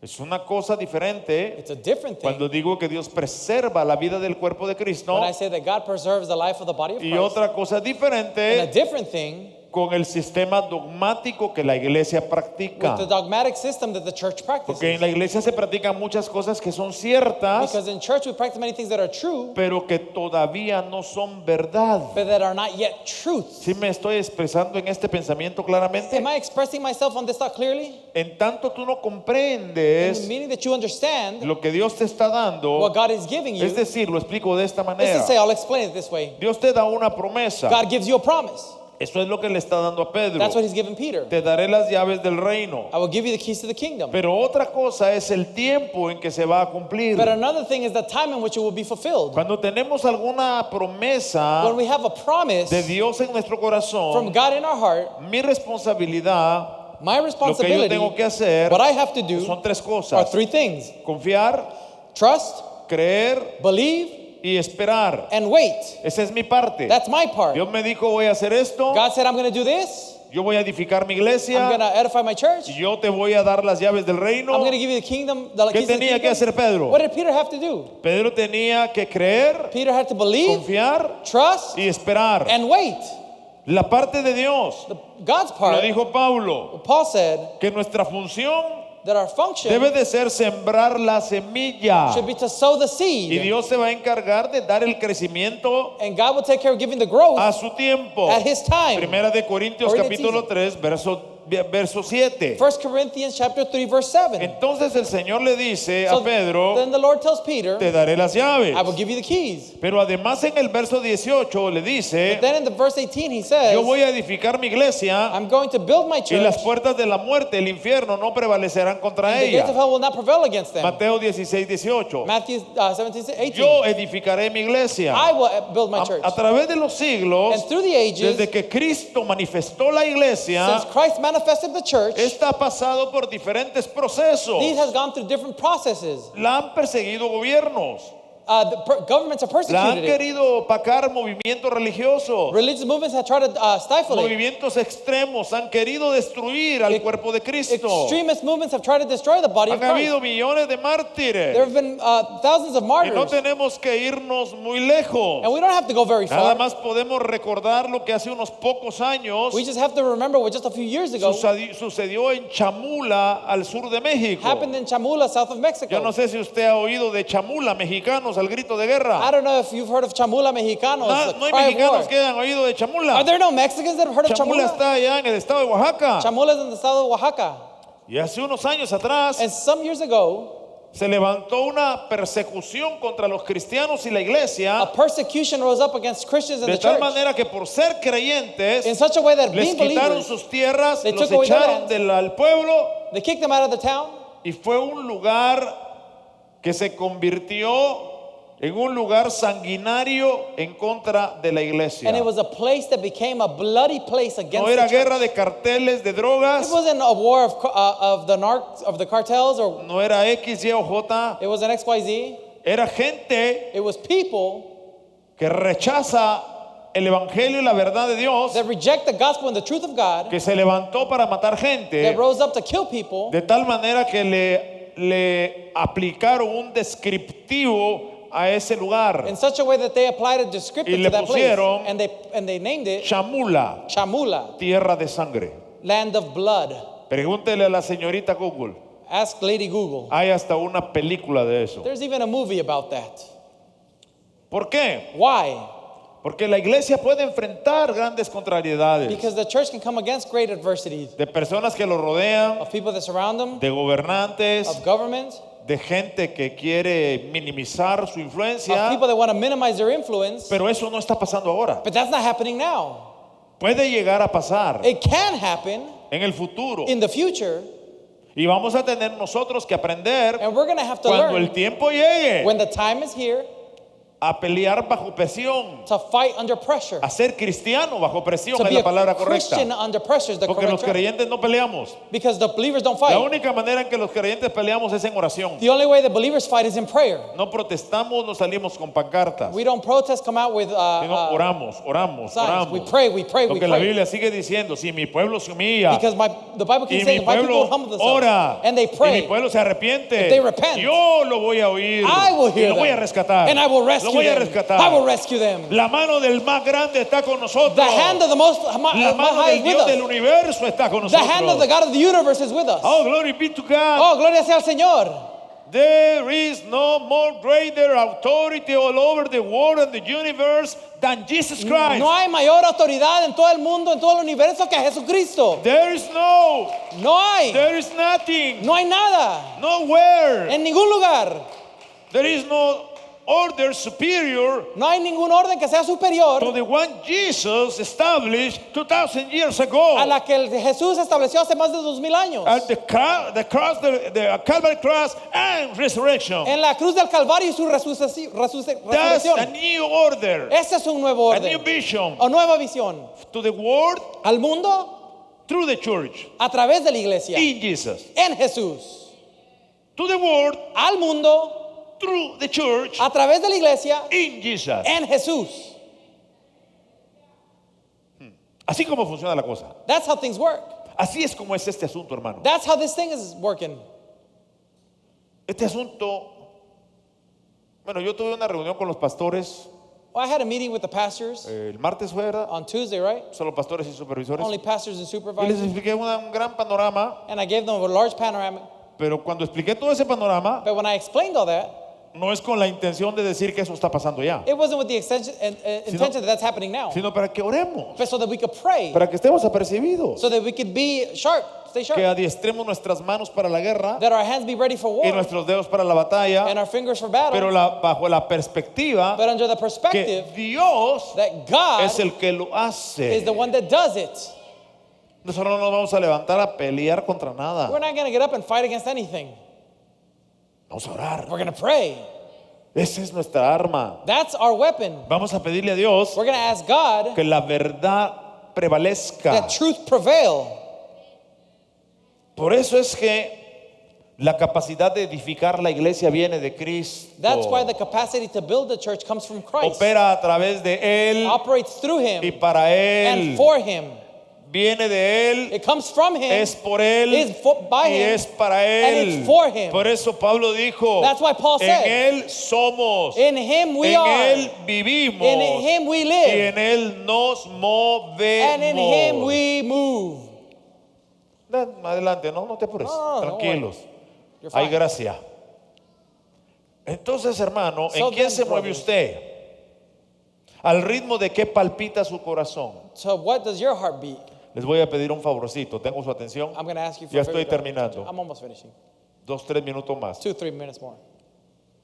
[SPEAKER 1] Es una cosa diferente
[SPEAKER 2] It's a different thing
[SPEAKER 1] cuando digo que Dios preserva la vida del cuerpo de Cristo
[SPEAKER 2] when I say that God preserves the life of the body of
[SPEAKER 1] y
[SPEAKER 2] Christ.
[SPEAKER 1] otra cosa
[SPEAKER 2] And a
[SPEAKER 1] diferente
[SPEAKER 2] different thing
[SPEAKER 1] con el sistema dogmático que la iglesia
[SPEAKER 2] with
[SPEAKER 1] practica.
[SPEAKER 2] the dogmatic system that the church
[SPEAKER 1] Porque en
[SPEAKER 2] practices.
[SPEAKER 1] la iglesia se practican muchas cosas que son ciertas,
[SPEAKER 2] Because in church we practice many things that are true,
[SPEAKER 1] pero que todavía no son verdad.
[SPEAKER 2] but that are not yet truth.
[SPEAKER 1] ¿Sí me estoy expresando en este pensamiento claramente?
[SPEAKER 2] Am I expressing myself on this thought clearly?
[SPEAKER 1] En tanto tú no
[SPEAKER 2] In the
[SPEAKER 1] comprendes
[SPEAKER 2] meaning that you understand
[SPEAKER 1] lo que Dios te está dando,
[SPEAKER 2] what God is giving you.
[SPEAKER 1] es decir, lo explico de esta
[SPEAKER 2] Let's
[SPEAKER 1] manera.
[SPEAKER 2] just say, I'll explain it this way.
[SPEAKER 1] Dios te da una promesa.
[SPEAKER 2] God gives you a promise.
[SPEAKER 1] Eso es lo que le está dando a Pedro.
[SPEAKER 2] That's what he's given Peter.
[SPEAKER 1] Te daré las llaves del reino.
[SPEAKER 2] I will give you the keys to the kingdom.
[SPEAKER 1] Pero otra cosa es el tiempo en que se va a cumplir.
[SPEAKER 2] But another thing is the time in which it will be fulfilled.
[SPEAKER 1] Cuando tenemos alguna promesa
[SPEAKER 2] When we have a promise
[SPEAKER 1] de Dios en nuestro
[SPEAKER 2] from
[SPEAKER 1] corazón,
[SPEAKER 2] God in our heart,
[SPEAKER 1] mi responsabilidad,
[SPEAKER 2] my
[SPEAKER 1] lo que yo
[SPEAKER 2] responsibility,
[SPEAKER 1] tengo que hacer,
[SPEAKER 2] what I have to do
[SPEAKER 1] son tres
[SPEAKER 2] are
[SPEAKER 1] cosas.
[SPEAKER 2] three things.
[SPEAKER 1] Confiar,
[SPEAKER 2] Trust,
[SPEAKER 1] creer
[SPEAKER 2] believe,
[SPEAKER 1] y esperar.
[SPEAKER 2] and wait.
[SPEAKER 1] Esa es mi parte.
[SPEAKER 2] That's my part.
[SPEAKER 1] Dios me dijo, voy a hacer esto,
[SPEAKER 2] God said, I'm going to do this.
[SPEAKER 1] yo voy a edificar mi
[SPEAKER 2] I'm going
[SPEAKER 1] iglesia,
[SPEAKER 2] to edify my church.
[SPEAKER 1] y yo te voy a dar las llaves del
[SPEAKER 2] I'm
[SPEAKER 1] reino.
[SPEAKER 2] going to give you the kingdom, the
[SPEAKER 1] ¿Qué
[SPEAKER 2] keys to the
[SPEAKER 1] tenía que hacer
[SPEAKER 2] kingdom.
[SPEAKER 1] Pedro?
[SPEAKER 2] What did Peter have to do?
[SPEAKER 1] Pedro tenía que creer,
[SPEAKER 2] Peter had to believe,
[SPEAKER 1] confiar
[SPEAKER 2] trust,
[SPEAKER 1] y esperar.
[SPEAKER 2] and wait.
[SPEAKER 1] La parte de Dios,
[SPEAKER 2] God's
[SPEAKER 1] lo
[SPEAKER 2] part,
[SPEAKER 1] dijo Pablo,
[SPEAKER 2] Paul said,
[SPEAKER 1] que nuestra función
[SPEAKER 2] that our function
[SPEAKER 1] debe de ser sembrar la semilla.
[SPEAKER 2] should be to sow the
[SPEAKER 1] Y
[SPEAKER 2] seed.
[SPEAKER 1] Dios se va a encargar de dar el crecimiento
[SPEAKER 2] And God will take care of giving the growth
[SPEAKER 1] a su tiempo.
[SPEAKER 2] at his time.
[SPEAKER 1] Primera de Corintios
[SPEAKER 2] Or in its
[SPEAKER 1] capítulo
[SPEAKER 2] season.
[SPEAKER 1] 3, verso verso 7.
[SPEAKER 2] 1 Corinthians chapter 3 verse 7.
[SPEAKER 1] Entonces el Señor le dice
[SPEAKER 2] So
[SPEAKER 1] a Pedro,
[SPEAKER 2] then the Lord tells Peter,
[SPEAKER 1] te daré las llaves.
[SPEAKER 2] I will give you the keys.
[SPEAKER 1] Pero además en el verso 18 le dice,
[SPEAKER 2] Then in the verse 18 he says,
[SPEAKER 1] yo voy a edificar mi iglesia
[SPEAKER 2] I'm going to build my
[SPEAKER 1] y
[SPEAKER 2] church,
[SPEAKER 1] las puertas de la muerte, el infierno, no prevalecerán contra
[SPEAKER 2] and the gates of
[SPEAKER 1] ella.
[SPEAKER 2] hell will not prevail against them.
[SPEAKER 1] Mateo 16, 18.
[SPEAKER 2] Matthew 17, 18.
[SPEAKER 1] Yo edificaré mi iglesia.
[SPEAKER 2] I will build my church.
[SPEAKER 1] A través de los siglos,
[SPEAKER 2] And through the ages,
[SPEAKER 1] desde que Cristo manifestó la iglesia,
[SPEAKER 2] since Christ manifested the church,
[SPEAKER 1] esta ha pasado por diferentes procesos.
[SPEAKER 2] these has gone through different processes.
[SPEAKER 1] La han perseguido gobiernos.
[SPEAKER 2] Governments have
[SPEAKER 1] La han
[SPEAKER 2] persecuted it.
[SPEAKER 1] querido opacar movimientos religiosos.
[SPEAKER 2] Religious movements have tried to stifle it.
[SPEAKER 1] Movimientos extremos han querido destruir al cuerpo de Cristo.
[SPEAKER 2] Extremist movements have tried to destroy the body of
[SPEAKER 1] Han
[SPEAKER 2] Christ.
[SPEAKER 1] habido millones de
[SPEAKER 2] There
[SPEAKER 1] mártires.
[SPEAKER 2] have been thousands of
[SPEAKER 1] Y no
[SPEAKER 2] martyrs.
[SPEAKER 1] tenemos que irnos muy lejos.
[SPEAKER 2] And we don't have to go very
[SPEAKER 1] Nada
[SPEAKER 2] far.
[SPEAKER 1] más podemos recordar lo que hace unos pocos años
[SPEAKER 2] We just have to remember what just a few years ago
[SPEAKER 1] sucedió en Chamula, al sur de México.
[SPEAKER 2] happened in Chamula, south of
[SPEAKER 1] Yo
[SPEAKER 2] Mexico.
[SPEAKER 1] no sé si usted ha oído de Chamula, mexicanos al grito de
[SPEAKER 2] I
[SPEAKER 1] guerra.
[SPEAKER 2] don't know if you've heard of Chamula Mexicanos, the
[SPEAKER 1] No hay
[SPEAKER 2] cry of war.
[SPEAKER 1] mexicanos que hayan oído de
[SPEAKER 2] Are
[SPEAKER 1] Chamula.
[SPEAKER 2] there no Mexicans that have heard of
[SPEAKER 1] Chamula
[SPEAKER 2] Chamula?
[SPEAKER 1] está allá en el estado de Oaxaca.
[SPEAKER 2] Chamula is in the estado of Oaxaca.
[SPEAKER 1] Y hace unos años atrás
[SPEAKER 2] And some years ago,
[SPEAKER 1] se levantó una persecución contra los cristianos y la
[SPEAKER 2] a
[SPEAKER 1] iglesia,
[SPEAKER 2] persecution rose up against Christians in
[SPEAKER 1] de
[SPEAKER 2] the
[SPEAKER 1] tal
[SPEAKER 2] church
[SPEAKER 1] manera que por ser creyentes
[SPEAKER 2] in such a way that
[SPEAKER 1] les
[SPEAKER 2] being
[SPEAKER 1] quitaron
[SPEAKER 2] believers,
[SPEAKER 1] sus tierras,
[SPEAKER 2] they
[SPEAKER 1] los
[SPEAKER 2] took away their
[SPEAKER 1] echaron
[SPEAKER 2] lands.
[SPEAKER 1] al pueblo
[SPEAKER 2] they kicked them out of the town.
[SPEAKER 1] y fue un lugar que se convirtió en un lugar sanguinario en contra de la iglesia.
[SPEAKER 2] And it was a place that became a bloody place against
[SPEAKER 1] No
[SPEAKER 2] the
[SPEAKER 1] era
[SPEAKER 2] church.
[SPEAKER 1] guerra de carteles, de drogas,
[SPEAKER 2] It wasn't a war of the cartels, or
[SPEAKER 1] no era X, Y o J,
[SPEAKER 2] it was an XYZ.
[SPEAKER 1] era gente
[SPEAKER 2] It was people
[SPEAKER 1] que rechaza el evangelio y la verdad de Dios,
[SPEAKER 2] that reject the gospel and the truth of God,
[SPEAKER 1] que se levantó para matar
[SPEAKER 2] that
[SPEAKER 1] gente,
[SPEAKER 2] rose up to kill people,
[SPEAKER 1] de tal manera que le aplicaron un descriptivo a ese lugar.
[SPEAKER 2] in such a way that they applied a
[SPEAKER 1] Y
[SPEAKER 2] descriptive
[SPEAKER 1] le
[SPEAKER 2] to that place.
[SPEAKER 1] pusieron
[SPEAKER 2] And they named it
[SPEAKER 1] Chamula,
[SPEAKER 2] Chamula,
[SPEAKER 1] tierra de sangre.
[SPEAKER 2] land of blood.
[SPEAKER 1] Pregúntele a la señorita Google.
[SPEAKER 2] Ask Lady Google.
[SPEAKER 1] Hay hasta una película de eso.
[SPEAKER 2] There's even a movie about that.
[SPEAKER 1] ¿Por qué?
[SPEAKER 2] Why?
[SPEAKER 1] Porque la iglesia puede enfrentar grandes contrariedades
[SPEAKER 2] Because the church can come against great adversities
[SPEAKER 1] de personas que lo rodean,
[SPEAKER 2] of people that surround them,
[SPEAKER 1] de gobernantes,
[SPEAKER 2] of government,
[SPEAKER 1] de gente que quiere minimizar su
[SPEAKER 2] of
[SPEAKER 1] influencia,
[SPEAKER 2] people that want to minimize their influence.
[SPEAKER 1] pero eso no está pasando ahora.
[SPEAKER 2] But that's not happening now.
[SPEAKER 1] Puede llegar a pasar
[SPEAKER 2] It can happen
[SPEAKER 1] en el futuro
[SPEAKER 2] in the future,
[SPEAKER 1] y vamos a tener nosotros que aprender
[SPEAKER 2] and we're going to have to
[SPEAKER 1] cuando
[SPEAKER 2] learn
[SPEAKER 1] el tiempo llegue
[SPEAKER 2] when the time is here
[SPEAKER 1] a pelear bajo presión,
[SPEAKER 2] to fight under pressure.
[SPEAKER 1] a ser cristiano bajo presión,
[SPEAKER 2] To
[SPEAKER 1] es
[SPEAKER 2] be
[SPEAKER 1] la
[SPEAKER 2] a
[SPEAKER 1] palabra correcta.
[SPEAKER 2] Christian under pressure is the
[SPEAKER 1] Porque
[SPEAKER 2] correct
[SPEAKER 1] los
[SPEAKER 2] term.
[SPEAKER 1] creyentes no peleamos.
[SPEAKER 2] Because the believers don't
[SPEAKER 1] La
[SPEAKER 2] fight.
[SPEAKER 1] única manera en que los creyentes peleamos es en oración.
[SPEAKER 2] The only way the believers fight is in prayer.
[SPEAKER 1] No protestamos, no salimos con pancartas,
[SPEAKER 2] We don't protest, come out with
[SPEAKER 1] sino oramos,
[SPEAKER 2] signs. We
[SPEAKER 1] oramos.
[SPEAKER 2] pray, we pray, we
[SPEAKER 1] Porque la
[SPEAKER 2] pray.
[SPEAKER 1] Biblia sigue diciendo, si mi pueblo se humilla
[SPEAKER 2] Because the Bible
[SPEAKER 1] y
[SPEAKER 2] keeps
[SPEAKER 1] mi
[SPEAKER 2] saying, my people
[SPEAKER 1] pueblo
[SPEAKER 2] humble themselves
[SPEAKER 1] ora
[SPEAKER 2] and they
[SPEAKER 1] y mi
[SPEAKER 2] pray,
[SPEAKER 1] pueblo se arrepiente,
[SPEAKER 2] If they repent,
[SPEAKER 1] yo lo voy a oír
[SPEAKER 2] I will
[SPEAKER 1] y
[SPEAKER 2] hear
[SPEAKER 1] lo voy a
[SPEAKER 2] them,
[SPEAKER 1] rescatar.
[SPEAKER 2] and I will
[SPEAKER 1] Lo
[SPEAKER 2] rescue
[SPEAKER 1] voy a
[SPEAKER 2] them.
[SPEAKER 1] rescatar.
[SPEAKER 2] I will rescue them.
[SPEAKER 1] La mano del más grande está con nosotros.
[SPEAKER 2] The hand of the most
[SPEAKER 1] La
[SPEAKER 2] high
[SPEAKER 1] mano
[SPEAKER 2] is
[SPEAKER 1] del
[SPEAKER 2] with
[SPEAKER 1] Dios del
[SPEAKER 2] us.
[SPEAKER 1] universo está con
[SPEAKER 2] The hand of the
[SPEAKER 1] nosotros.
[SPEAKER 2] God of the universe is with us.
[SPEAKER 1] Oh, glory be to God.
[SPEAKER 2] Oh, gloria sea al Señor.
[SPEAKER 1] There is no more greater authority all over the world and the universe than Jesus Christ.
[SPEAKER 2] No hay mayor autoridad en todo el mundo, en todo el universo que Jesucristo.
[SPEAKER 1] There is
[SPEAKER 2] No hay.
[SPEAKER 1] there is nothing,
[SPEAKER 2] No hay nada.
[SPEAKER 1] nowhere.
[SPEAKER 2] En ningún lugar.
[SPEAKER 1] There is no order superior
[SPEAKER 2] No hay ningún orden que sea superior
[SPEAKER 1] to the one Jesus established 2,000 years ago.
[SPEAKER 2] a la que Jesús estableció hace más de 2000 años.
[SPEAKER 1] At the Calvary cross and resurrection.
[SPEAKER 2] En la cruz del Calvario y su
[SPEAKER 1] That's
[SPEAKER 2] resurrección.
[SPEAKER 1] a new order,
[SPEAKER 2] Ese es un nuevo
[SPEAKER 1] a new
[SPEAKER 2] orden.
[SPEAKER 1] vision
[SPEAKER 2] O nueva visión.
[SPEAKER 1] to the world
[SPEAKER 2] Al mundo
[SPEAKER 1] through the church
[SPEAKER 2] a través de la iglesia.
[SPEAKER 1] in Jesus.
[SPEAKER 2] En Jesús.
[SPEAKER 1] To the world
[SPEAKER 2] Al mundo
[SPEAKER 1] through the church
[SPEAKER 2] a través de la iglesia.
[SPEAKER 1] in Jesus.
[SPEAKER 2] En Jesús.
[SPEAKER 1] Así como funciona la cosa.
[SPEAKER 2] That's how things work.
[SPEAKER 1] Así es como es este asunto, hermano.
[SPEAKER 2] That's how this thing is working.
[SPEAKER 1] Este asunto, bueno, yo tuve una reunión con los pastores
[SPEAKER 2] Well, I had a meeting with the pastors
[SPEAKER 1] el martes, fue, ¿verdad?
[SPEAKER 2] on Tuesday, right?
[SPEAKER 1] Solo pastores y supervisores.
[SPEAKER 2] Only pastors and
[SPEAKER 1] Y les
[SPEAKER 2] supervisors.
[SPEAKER 1] expliqué un gran panorama,
[SPEAKER 2] And I gave them a large panoramic.
[SPEAKER 1] pero cuando expliqué todo ese panorama,
[SPEAKER 2] But when I explained all that,
[SPEAKER 1] no es con la intención de decir que eso está pasando ya,
[SPEAKER 2] It wasn't with the intention that that's happening now,
[SPEAKER 1] sino para que oremos,
[SPEAKER 2] but so that we could pray,
[SPEAKER 1] para que estemos apercibidos,
[SPEAKER 2] so that we could be sharp, stay sharp,
[SPEAKER 1] que adiestremos nuestras manos para la guerra
[SPEAKER 2] that our hands be ready for
[SPEAKER 1] y
[SPEAKER 2] war
[SPEAKER 1] nuestros dedos para la batalla,
[SPEAKER 2] and our fingers for battle,
[SPEAKER 1] pero bajo la perspectiva
[SPEAKER 2] but under the
[SPEAKER 1] que
[SPEAKER 2] perspective
[SPEAKER 1] Dios
[SPEAKER 2] that God
[SPEAKER 1] es el que lo hace.
[SPEAKER 2] is the one that does it.
[SPEAKER 1] Nosotros no nos vamos a levantar a pelear contra nada.
[SPEAKER 2] We're not going to get up and fight against anything.
[SPEAKER 1] Vamos a orar.
[SPEAKER 2] We're going to pray.
[SPEAKER 1] Esa es nuestra arma.
[SPEAKER 2] That's our weapon.
[SPEAKER 1] Vamos a pedirle a Dios
[SPEAKER 2] We're going to ask God
[SPEAKER 1] que la verdad prevalezca.
[SPEAKER 2] that truth prevail.
[SPEAKER 1] Por eso es que la capacidad de edificar la iglesia viene de Cristo.
[SPEAKER 2] That's why the capacity to build the church comes from Christ.
[SPEAKER 1] Opera a través de Él
[SPEAKER 2] Operates through
[SPEAKER 1] y
[SPEAKER 2] Him
[SPEAKER 1] para Él.
[SPEAKER 2] and for Him.
[SPEAKER 1] Viene de Él,
[SPEAKER 2] It comes from Him.
[SPEAKER 1] es por Él
[SPEAKER 2] is by
[SPEAKER 1] y
[SPEAKER 2] Him,
[SPEAKER 1] es para
[SPEAKER 2] and
[SPEAKER 1] Él.
[SPEAKER 2] it's for Him.
[SPEAKER 1] Por eso Pablo dijo,
[SPEAKER 2] That's why Paul
[SPEAKER 1] en
[SPEAKER 2] said,
[SPEAKER 1] Él somos,
[SPEAKER 2] In Him we
[SPEAKER 1] en
[SPEAKER 2] are.
[SPEAKER 1] Él vivimos
[SPEAKER 2] In Him we
[SPEAKER 1] y
[SPEAKER 2] live.
[SPEAKER 1] en Él nos movemos.
[SPEAKER 2] And in Him we move.
[SPEAKER 1] Adelante, no te apures,
[SPEAKER 2] No, don't
[SPEAKER 1] tranquilos.
[SPEAKER 2] worry. You're
[SPEAKER 1] Hay
[SPEAKER 2] fine.
[SPEAKER 1] gracia. Entonces, hermano,
[SPEAKER 2] So
[SPEAKER 1] ¿en quién
[SPEAKER 2] then,
[SPEAKER 1] se mueve
[SPEAKER 2] brothers,
[SPEAKER 1] usted? ¿Al ritmo de qué palpita su corazón?
[SPEAKER 2] So what does your heart beat?
[SPEAKER 1] Les voy a pedir un favorcito. ¿Tengo su atención?
[SPEAKER 2] I'm going to ask you for
[SPEAKER 1] Ya
[SPEAKER 2] a favor.
[SPEAKER 1] estoy terminando.
[SPEAKER 2] I'm almost finishing.
[SPEAKER 1] 2-3 minutos más.
[SPEAKER 2] 2-3 minutes more.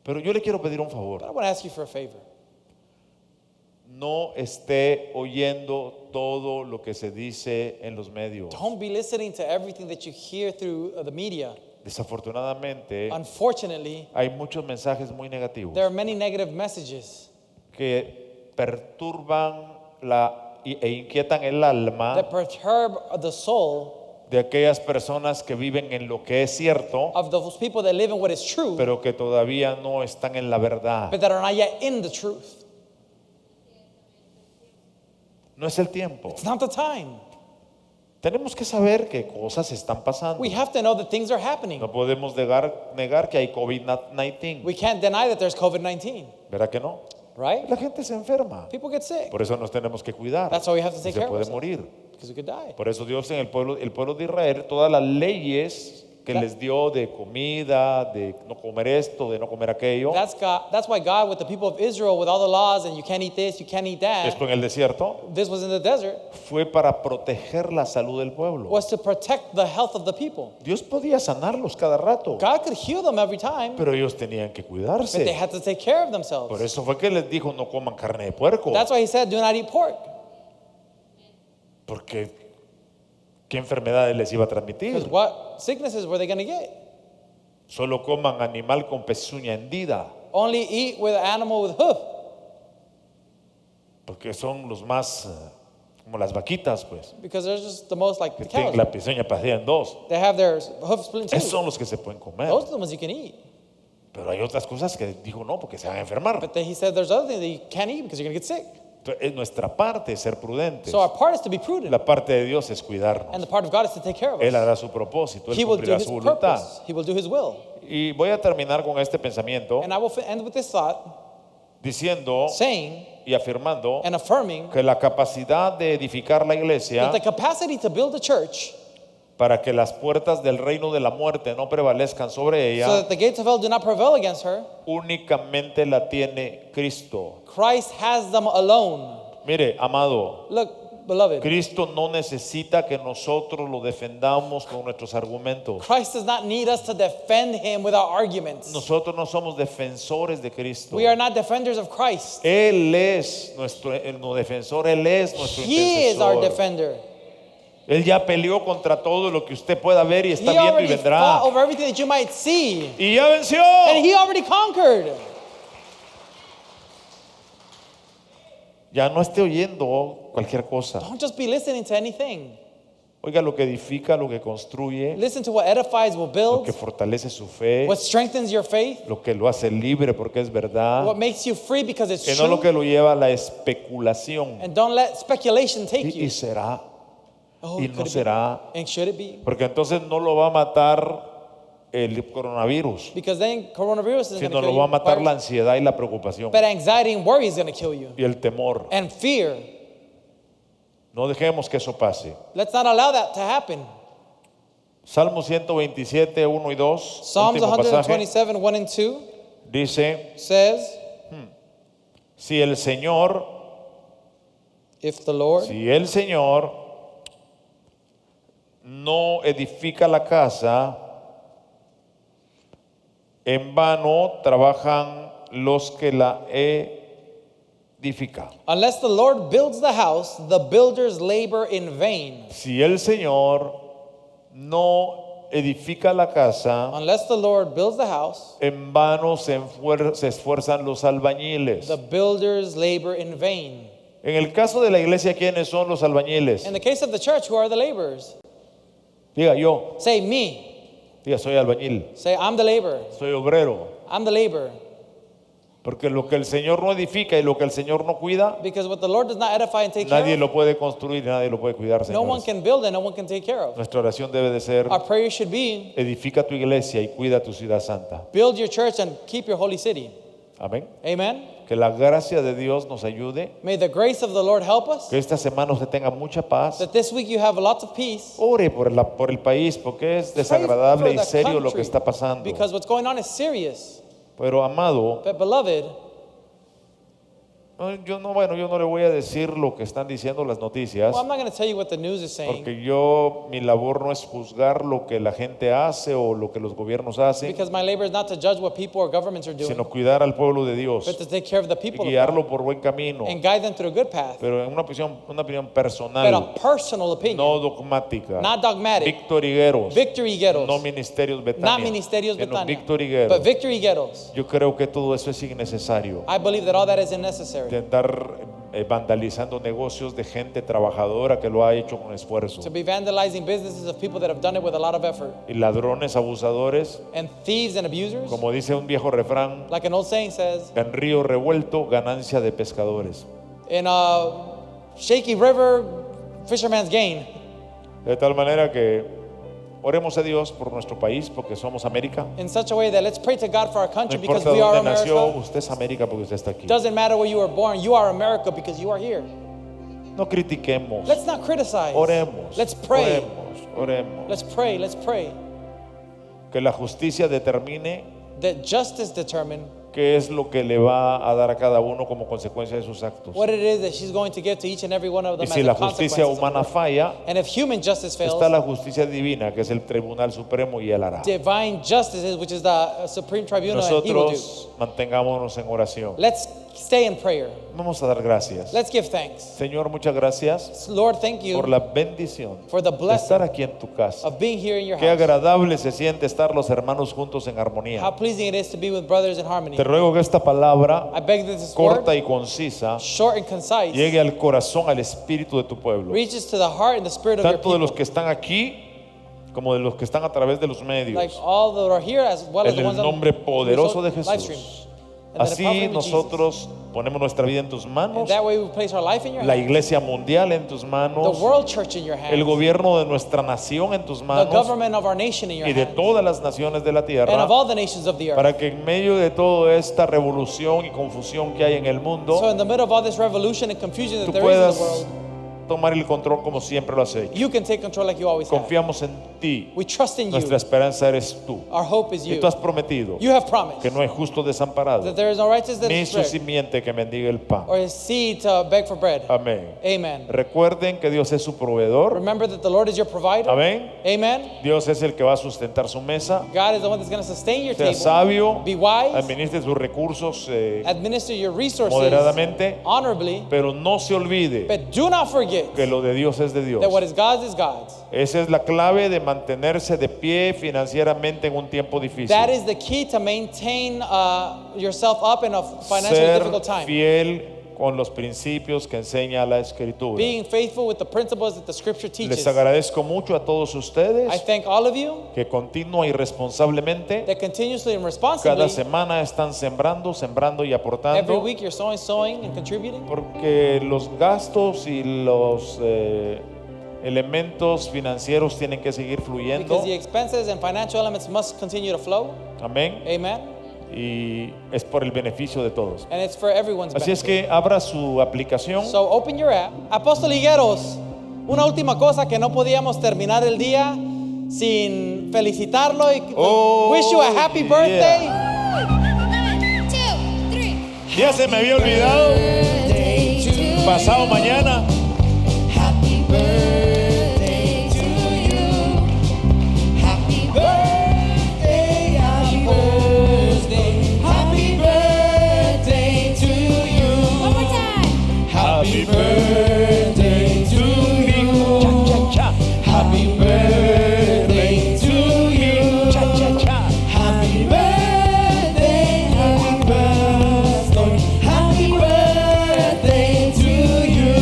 [SPEAKER 1] Pero yo le quiero pedir un
[SPEAKER 2] But
[SPEAKER 1] favor.
[SPEAKER 2] I want to ask you for a favor.
[SPEAKER 1] No esté oyendo todo lo que se dice en los medios.
[SPEAKER 2] Don't be listening to everything that you hear through the media.
[SPEAKER 1] Desafortunadamente,
[SPEAKER 2] Unfortunately,
[SPEAKER 1] hay muchos mensajes muy negativos
[SPEAKER 2] there are many negative messages
[SPEAKER 1] que perturban e inquietan el alma
[SPEAKER 2] that perturb the soul
[SPEAKER 1] de aquellas personas que viven en lo que es cierto,
[SPEAKER 2] of those people that live in what is true,
[SPEAKER 1] pero que todavía no están en la verdad.
[SPEAKER 2] but that are not yet in the truth.
[SPEAKER 1] No es el tiempo.
[SPEAKER 2] It's not the time.
[SPEAKER 1] Tenemos que saber que cosas están pasando.
[SPEAKER 2] We have to know that things are happening.
[SPEAKER 1] No podemos negar que hay COVID-19.
[SPEAKER 2] We can't deny that there's COVID-19,
[SPEAKER 1] ¿Verdad que no?
[SPEAKER 2] right?
[SPEAKER 1] La gente se enferma.
[SPEAKER 2] People get sick.
[SPEAKER 1] Por eso nos tenemos que cuidar.
[SPEAKER 2] That's why we have to take
[SPEAKER 1] Se
[SPEAKER 2] care of
[SPEAKER 1] puede
[SPEAKER 2] ourselves.
[SPEAKER 1] morir.
[SPEAKER 2] Because we could die.
[SPEAKER 1] Por eso Dios en el pueblo de Israel, todas las leyes que les dio de comida, de no comer esto, de no comer aquello,
[SPEAKER 2] That's why God, with the people of Israel, with all the laws, and you can't eat this, you can't eat that,
[SPEAKER 1] esto en el desierto,
[SPEAKER 2] this was in the desert,
[SPEAKER 1] fue para proteger la salud del pueblo.
[SPEAKER 2] was to protect the health of the people.
[SPEAKER 1] Dios podía sanarlos cada rato,
[SPEAKER 2] God could heal them every time,
[SPEAKER 1] pero ellos tenían que
[SPEAKER 2] but they
[SPEAKER 1] cuidarse.
[SPEAKER 2] had to take care of
[SPEAKER 1] Por
[SPEAKER 2] themselves.
[SPEAKER 1] eso fue que les dijo no coman carne de puerco,
[SPEAKER 2] That's why he said, do not eat pork.
[SPEAKER 1] porque ¿qué enfermedades les iba a
[SPEAKER 2] Because
[SPEAKER 1] transmitir?
[SPEAKER 2] what sicknesses were they going to get?
[SPEAKER 1] Solo coman animal con pezuña hendida,
[SPEAKER 2] Only eat with an animal with hoof,
[SPEAKER 1] porque son los más como las vaquitas, pues,
[SPEAKER 2] because they're just the most like
[SPEAKER 1] que
[SPEAKER 2] the
[SPEAKER 1] tienen
[SPEAKER 2] cows.
[SPEAKER 1] la pezuña partida en dos.
[SPEAKER 2] They have their hoof split in
[SPEAKER 1] Esos
[SPEAKER 2] two.
[SPEAKER 1] son los que se pueden comer.
[SPEAKER 2] Those are the ones you can eat.
[SPEAKER 1] Pero hay otras cosas que dijo no, porque se van a enfermar.
[SPEAKER 2] But then he said there's other things that you can't eat because you're going to get sick.
[SPEAKER 1] Entonces, es nuestra parte ser prudentes.
[SPEAKER 2] So our part is to be prudent,
[SPEAKER 1] La parte de Dios es
[SPEAKER 2] and
[SPEAKER 1] cuidarnos.
[SPEAKER 2] the part of God is to take care of
[SPEAKER 1] Él
[SPEAKER 2] us.
[SPEAKER 1] hará su propósito,
[SPEAKER 2] He
[SPEAKER 1] Él
[SPEAKER 2] will do
[SPEAKER 1] cumplirá
[SPEAKER 2] his
[SPEAKER 1] su voluntad.
[SPEAKER 2] purpose. He will do his will.
[SPEAKER 1] Y voy a terminar con este pensamiento
[SPEAKER 2] And I will end with this thought,
[SPEAKER 1] diciendo
[SPEAKER 2] saying
[SPEAKER 1] y afirmando
[SPEAKER 2] and affirming
[SPEAKER 1] que la capacidad de edificar la
[SPEAKER 2] that
[SPEAKER 1] iglesia
[SPEAKER 2] the capacity to build a church
[SPEAKER 1] para que las puertas del reino de la muerte no prevalezcan sobre
[SPEAKER 2] so
[SPEAKER 1] ella
[SPEAKER 2] that the gates of hell do not prevail against her,
[SPEAKER 1] únicamente la tiene Cristo.
[SPEAKER 2] Christ has them alone.
[SPEAKER 1] Mire, amado,
[SPEAKER 2] Look, beloved,
[SPEAKER 1] Cristo no necesita que nosotros lo defendamos con nuestros argumentos.
[SPEAKER 2] Christ does not need us to defend him with our arguments.
[SPEAKER 1] Nosotros no somos defensores de Cristo.
[SPEAKER 2] We are not defenders of Christ.
[SPEAKER 1] Él es nuestro defensor, Él es nuestro
[SPEAKER 2] He is our
[SPEAKER 1] intercesor.
[SPEAKER 2] defender.
[SPEAKER 1] Él ya peleó contra todo lo que usted pueda ver y está
[SPEAKER 2] He
[SPEAKER 1] viendo y
[SPEAKER 2] already
[SPEAKER 1] vendrá.
[SPEAKER 2] fought over everything that you might see.
[SPEAKER 1] Y ya venció.
[SPEAKER 2] And he already conquered.
[SPEAKER 1] Ya no esté oyendo cualquier cosa.
[SPEAKER 2] Don't just be listening to anything.
[SPEAKER 1] Oiga lo que edifica, lo que construye,
[SPEAKER 2] Listen to what edifies, will
[SPEAKER 1] lo
[SPEAKER 2] build,
[SPEAKER 1] que fortalece su fe,
[SPEAKER 2] what strengthens your faith,
[SPEAKER 1] lo que lo hace libre porque es verdad,
[SPEAKER 2] what makes you free because it's
[SPEAKER 1] que no lo
[SPEAKER 2] true.
[SPEAKER 1] que lo lleva a la especulación.
[SPEAKER 2] And don't let speculation take
[SPEAKER 1] Y
[SPEAKER 2] you.
[SPEAKER 1] será,
[SPEAKER 2] Oh,
[SPEAKER 1] y
[SPEAKER 2] could
[SPEAKER 1] no
[SPEAKER 2] it be?
[SPEAKER 1] será,
[SPEAKER 2] And should it be?
[SPEAKER 1] porque entonces no lo va a matar el coronavirus,
[SPEAKER 2] Because then coronavirus is going
[SPEAKER 1] sino
[SPEAKER 2] to
[SPEAKER 1] lo
[SPEAKER 2] kill
[SPEAKER 1] va a
[SPEAKER 2] you.
[SPEAKER 1] matar la ansiedad y la preocupación
[SPEAKER 2] But anxiety and worry is going to kill you.
[SPEAKER 1] y el temor.
[SPEAKER 2] And fear.
[SPEAKER 1] No dejemos que eso pase.
[SPEAKER 2] Let's not allow that to happen.
[SPEAKER 1] Salmo 127, 1 y 2,
[SPEAKER 2] Psalms
[SPEAKER 1] último pasaje,
[SPEAKER 2] 127, 1 and 2.
[SPEAKER 1] Dice,
[SPEAKER 2] says,
[SPEAKER 1] si el Señor no edifica la casa, en vano trabajan los que la edifican.
[SPEAKER 2] unless the Lord builds the house, the builders labor in vain.
[SPEAKER 1] Si el Señor no edifica la casa,
[SPEAKER 2] Unless the Lord builds the house,
[SPEAKER 1] en vano se esfuerzan los albañiles.
[SPEAKER 2] the builders labor in vain.
[SPEAKER 1] En el caso de la iglesia, ¿quiénes son los albañiles?
[SPEAKER 2] In the case of the church, who are the laborers?
[SPEAKER 1] Diga yo,
[SPEAKER 2] Say me.
[SPEAKER 1] diga soy albañil,
[SPEAKER 2] Say I'm the laborer.
[SPEAKER 1] soy obrero.
[SPEAKER 2] I'm the laborer.
[SPEAKER 1] Porque lo que el Señor no edifica y lo que el Señor no cuida,
[SPEAKER 2] Because what the Lord does not edify and take care
[SPEAKER 1] nadie
[SPEAKER 2] of,
[SPEAKER 1] lo puede construir y nadie lo puede cuidar,
[SPEAKER 2] no one
[SPEAKER 1] señores.
[SPEAKER 2] can build and no one can take care of.
[SPEAKER 1] Nuestra oración debe de ser,
[SPEAKER 2] Our prayer should be,
[SPEAKER 1] edifica tu iglesia y cuida tu ciudad santa.
[SPEAKER 2] build your church and keep your holy city.
[SPEAKER 1] Amén.
[SPEAKER 2] Amen.
[SPEAKER 1] Que la gracia de Dios nos ayude.
[SPEAKER 2] May the grace of the Lord help us.
[SPEAKER 1] Que esta semana usted tenga mucha paz.
[SPEAKER 2] That this week you have lots of peace.
[SPEAKER 1] Ore por el país, porque es
[SPEAKER 2] Pray
[SPEAKER 1] desagradable
[SPEAKER 2] for
[SPEAKER 1] y
[SPEAKER 2] the
[SPEAKER 1] serio lo que
[SPEAKER 2] country,
[SPEAKER 1] está pasando.
[SPEAKER 2] because what's going on is serious.
[SPEAKER 1] Pero amado,
[SPEAKER 2] But beloved,
[SPEAKER 1] yo no le voy a decir lo que están diciendo las noticias,
[SPEAKER 2] well, I'm not going to tell you what the news is saying,
[SPEAKER 1] porque mi labor no es juzgar lo que la gente hace o lo que los gobiernos hacen,
[SPEAKER 2] because my labor is not to judge what people or governments are doing,
[SPEAKER 1] sino cuidar al pueblo de Dios
[SPEAKER 2] but to take care of the
[SPEAKER 1] y
[SPEAKER 2] people of
[SPEAKER 1] guiarlo
[SPEAKER 2] God
[SPEAKER 1] por buen camino,
[SPEAKER 2] and guide them through a good path.
[SPEAKER 1] pero en una opinión
[SPEAKER 2] But
[SPEAKER 1] personal,
[SPEAKER 2] a personal opinion,
[SPEAKER 1] no dogmática.
[SPEAKER 2] not dogmatic.
[SPEAKER 1] Victorigueros,
[SPEAKER 2] Victory ghettos,
[SPEAKER 1] no ministerios
[SPEAKER 2] not
[SPEAKER 1] Betania,
[SPEAKER 2] ministerios
[SPEAKER 1] sino
[SPEAKER 2] Betania,
[SPEAKER 1] victorigueros.
[SPEAKER 2] but victory ghettos.
[SPEAKER 1] Yo creo que todo eso es innecesario.
[SPEAKER 2] I believe that all that is unnecessary.
[SPEAKER 1] De andar vandalizando negocios de gente trabajadora que lo ha hecho con esfuerzo.
[SPEAKER 2] To be vandalizing businesses of people that have done it with a lot of effort.
[SPEAKER 1] Y ladrones, abusadores,
[SPEAKER 2] And thieves and abusers,
[SPEAKER 1] como dice un viejo refrán,
[SPEAKER 2] like an old saying says,
[SPEAKER 1] en río revuelto, ganancia de pescadores.
[SPEAKER 2] in a shaky river, fisherman's gain.
[SPEAKER 1] De tal manera que oremos a Dios por nuestro país, porque somos América.
[SPEAKER 2] In such a way that let's pray to God for our
[SPEAKER 1] No
[SPEAKER 2] country because
[SPEAKER 1] importa
[SPEAKER 2] we are
[SPEAKER 1] dónde nació,
[SPEAKER 2] America.
[SPEAKER 1] usted es América porque usted está aquí.
[SPEAKER 2] Doesn't matter where you were born, you are America because you are here.
[SPEAKER 1] No critiquemos,
[SPEAKER 2] Let's not criticize.
[SPEAKER 1] oremos,
[SPEAKER 2] Let's pray.
[SPEAKER 1] oremos.
[SPEAKER 2] Let's pray. Let's pray.
[SPEAKER 1] Que la justicia determine
[SPEAKER 2] That justice determine
[SPEAKER 1] qué es lo que le va a dar a cada uno como consecuencia de sus actos.
[SPEAKER 2] what it is that she's going to give to each and every one of
[SPEAKER 1] Y
[SPEAKER 2] them
[SPEAKER 1] si
[SPEAKER 2] as
[SPEAKER 1] la
[SPEAKER 2] a
[SPEAKER 1] justicia
[SPEAKER 2] consequence.
[SPEAKER 1] humana falla,
[SPEAKER 2] And if human justice fails,
[SPEAKER 1] está la justicia divina, que es el Tribunal Supremo, y él hará.
[SPEAKER 2] divine justice is, which is the supreme tribunal, and he will do.
[SPEAKER 1] Nosotros mantengámonos en oración.
[SPEAKER 2] Let's stay in prayer.
[SPEAKER 1] Vamos a dar gracias.
[SPEAKER 2] Let's give thanks.
[SPEAKER 1] Señor, muchas gracias
[SPEAKER 2] Lord, thank you
[SPEAKER 1] por la bendición
[SPEAKER 2] for the
[SPEAKER 1] de
[SPEAKER 2] blessing
[SPEAKER 1] estar aquí en tu casa.
[SPEAKER 2] of being here in your
[SPEAKER 1] Qué
[SPEAKER 2] house.
[SPEAKER 1] agradable se siente estar los hermanos juntos en
[SPEAKER 2] How
[SPEAKER 1] armonía.
[SPEAKER 2] pleasing it is to be with brothers in harmony.
[SPEAKER 1] Te ruego que esta palabra
[SPEAKER 2] I beg that this word,
[SPEAKER 1] corta y concisa
[SPEAKER 2] short and concise,
[SPEAKER 1] llegue al corazón, al espíritu de tu pueblo,
[SPEAKER 2] reaches to the heart and the spirit of your
[SPEAKER 1] tanto de los
[SPEAKER 2] people,
[SPEAKER 1] que están aquí como de los que están a través de los
[SPEAKER 2] like
[SPEAKER 1] medios,
[SPEAKER 2] all that are here as well as
[SPEAKER 1] en
[SPEAKER 2] the
[SPEAKER 1] el
[SPEAKER 2] ones on
[SPEAKER 1] nombre poderoso de
[SPEAKER 2] live stream.
[SPEAKER 1] Jesús.
[SPEAKER 2] And in the powerful
[SPEAKER 1] Así
[SPEAKER 2] name of Jesus.
[SPEAKER 1] nosotros ponemos nuestra vida en tus
[SPEAKER 2] And
[SPEAKER 1] manos,
[SPEAKER 2] that way we place our life in your
[SPEAKER 1] la
[SPEAKER 2] hands,
[SPEAKER 1] iglesia mundial en tus
[SPEAKER 2] the
[SPEAKER 1] manos,
[SPEAKER 2] world church in your
[SPEAKER 1] el
[SPEAKER 2] hands,
[SPEAKER 1] gobierno de nuestra nación en tus
[SPEAKER 2] the
[SPEAKER 1] manos
[SPEAKER 2] government of our nation in your
[SPEAKER 1] y de
[SPEAKER 2] hands,
[SPEAKER 1] todas las naciones de la
[SPEAKER 2] and
[SPEAKER 1] tierra,
[SPEAKER 2] of all the nations of the earth.
[SPEAKER 1] para que en medio de toda esta revolución y confusión que hay en el
[SPEAKER 2] So
[SPEAKER 1] mundo,
[SPEAKER 2] in the middle of all this revolution and confusion
[SPEAKER 1] tú
[SPEAKER 2] that there is in
[SPEAKER 1] puedas
[SPEAKER 2] the world,
[SPEAKER 1] tomar el control como siempre lo has hecho.
[SPEAKER 2] you can take control like you always have.
[SPEAKER 1] Confiamos en ti.
[SPEAKER 2] We trust in
[SPEAKER 1] Nuestra
[SPEAKER 2] you.
[SPEAKER 1] esperanza eres tú.
[SPEAKER 2] Our hope is
[SPEAKER 1] Y
[SPEAKER 2] you.
[SPEAKER 1] tú has prometido
[SPEAKER 2] You have promised
[SPEAKER 1] que no hay justo desamparado,
[SPEAKER 2] that there is no righteous that
[SPEAKER 1] ni
[SPEAKER 2] is
[SPEAKER 1] su
[SPEAKER 2] bread,
[SPEAKER 1] simiente que mendigue el pan.
[SPEAKER 2] or his seed to beg for bread.
[SPEAKER 1] Amén.
[SPEAKER 2] Amen.
[SPEAKER 1] Recuerden que Dios es su proveedor.
[SPEAKER 2] Remember that the Lord is your provider.
[SPEAKER 1] Amén.
[SPEAKER 2] Amen.
[SPEAKER 1] Dios es el que va a sustentar su mesa.
[SPEAKER 2] God is the one that's going to sustain your
[SPEAKER 1] Sea
[SPEAKER 2] table.
[SPEAKER 1] sabio,
[SPEAKER 2] Be wise.
[SPEAKER 1] administre sus recursos
[SPEAKER 2] Administer your resources
[SPEAKER 1] moderadamente,
[SPEAKER 2] honorably.
[SPEAKER 1] pero no se olvide
[SPEAKER 2] But do not forget
[SPEAKER 1] que lo de Dios es de Dios.
[SPEAKER 2] that what is God's is God's.
[SPEAKER 1] Esa es la clave de mantenerse de pie financieramente en un tiempo difícil.
[SPEAKER 2] That is the key to maintain yourself up in a financially
[SPEAKER 1] Ser
[SPEAKER 2] difficult time.
[SPEAKER 1] fiel con los principios que enseña la Escritura.
[SPEAKER 2] Being faithful with the principles that the Scripture teaches.
[SPEAKER 1] Les agradezco mucho a todos
[SPEAKER 2] I
[SPEAKER 1] ustedes
[SPEAKER 2] thank all of you
[SPEAKER 1] que continua y responsablemente
[SPEAKER 2] that continuously and
[SPEAKER 1] cada
[SPEAKER 2] responsibly
[SPEAKER 1] semana están sembrando y
[SPEAKER 2] every
[SPEAKER 1] aportando,
[SPEAKER 2] week you're sowing and contributing.
[SPEAKER 1] porque los gastos y los elementos financieros tienen que seguir fluyendo.
[SPEAKER 2] Because the expenses and financial elements must continue to flow.
[SPEAKER 1] Amén.
[SPEAKER 2] Amen.
[SPEAKER 1] Y es por el beneficio de todos.
[SPEAKER 2] And it's for everyone's
[SPEAKER 1] Así es
[SPEAKER 2] benefit.
[SPEAKER 1] que abra su aplicación.
[SPEAKER 2] So open your app. Apóstol Higueros, una última cosa que no podíamos terminar el día sin felicitarlo y
[SPEAKER 1] Oh,
[SPEAKER 2] wish you a happy
[SPEAKER 1] yeah.
[SPEAKER 2] birthday.
[SPEAKER 1] Ya se me había olvidado. Pasado mañana.
[SPEAKER 3] Happy birthday to you. Happy birthday, happy birthday, happy birthday to you. One more time. Happy birthday to you.
[SPEAKER 1] Cha, cha, cha.
[SPEAKER 3] Happy birthday to you.
[SPEAKER 1] Cha, cha, cha.
[SPEAKER 3] Happy birthday, happy birthday, happy birthday to you.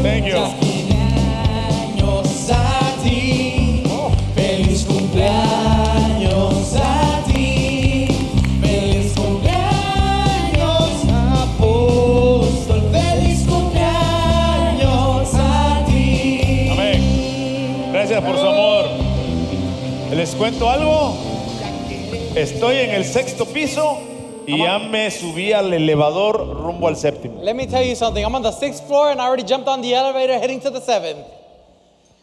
[SPEAKER 1] Thank you.
[SPEAKER 3] Cumpleaños a ti, feliz cumpleaños a ti, feliz cumpleaños apóstol, feliz cumpleaños a ti.
[SPEAKER 1] Amén. Gracias por su amor. ¿Les cuento algo? Estoy en el 6º piso y ya me subí al elevador rumbo al 7º.
[SPEAKER 2] Let me tell you something. I'm on the 6th floor and I already jumped on the elevator heading to the 7th.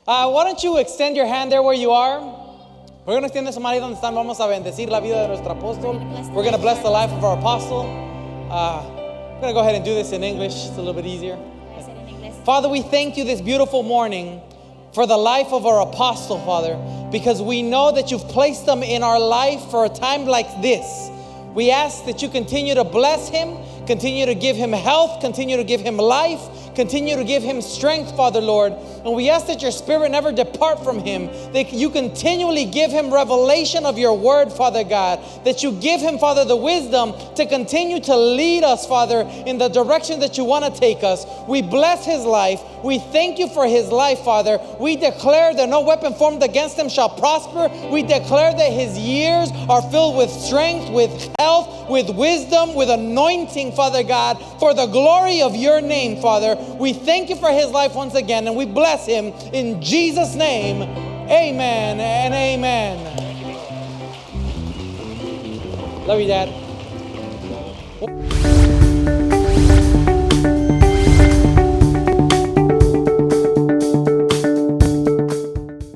[SPEAKER 2] Why don't you extend your hand there where you are? We're going to extend su mano ahí donde están. Vamos a bendecir la vida de nuestro apóstol. We're going to bless the life of our apostle. I'm going to go ahead and do this in English. It's a little bit easier. Father, we thank you this beautiful morning for the life of our apostle, Father, because we know that you've placed them in our life for a time like this. We ask that you continue to bless him, continue to give him health, continue to give him life, continue to give him strength, Father, Lord. And we ask that your spirit never depart from him, that you continually give him revelation of your word, Father God, that you give him, Father, the wisdom to continue to lead us, Father, in the direction that you want to take us. We bless his life. We thank you for his life, Father. We declare that no weapon formed against him shall prosper. We declare that his years are filled with strength, with health, with wisdom, with anointing, Father God, for the glory of your name, Father. We thank you for his life once again, and we bless him in Jesus' name. Amen and amen. Love you, Dad.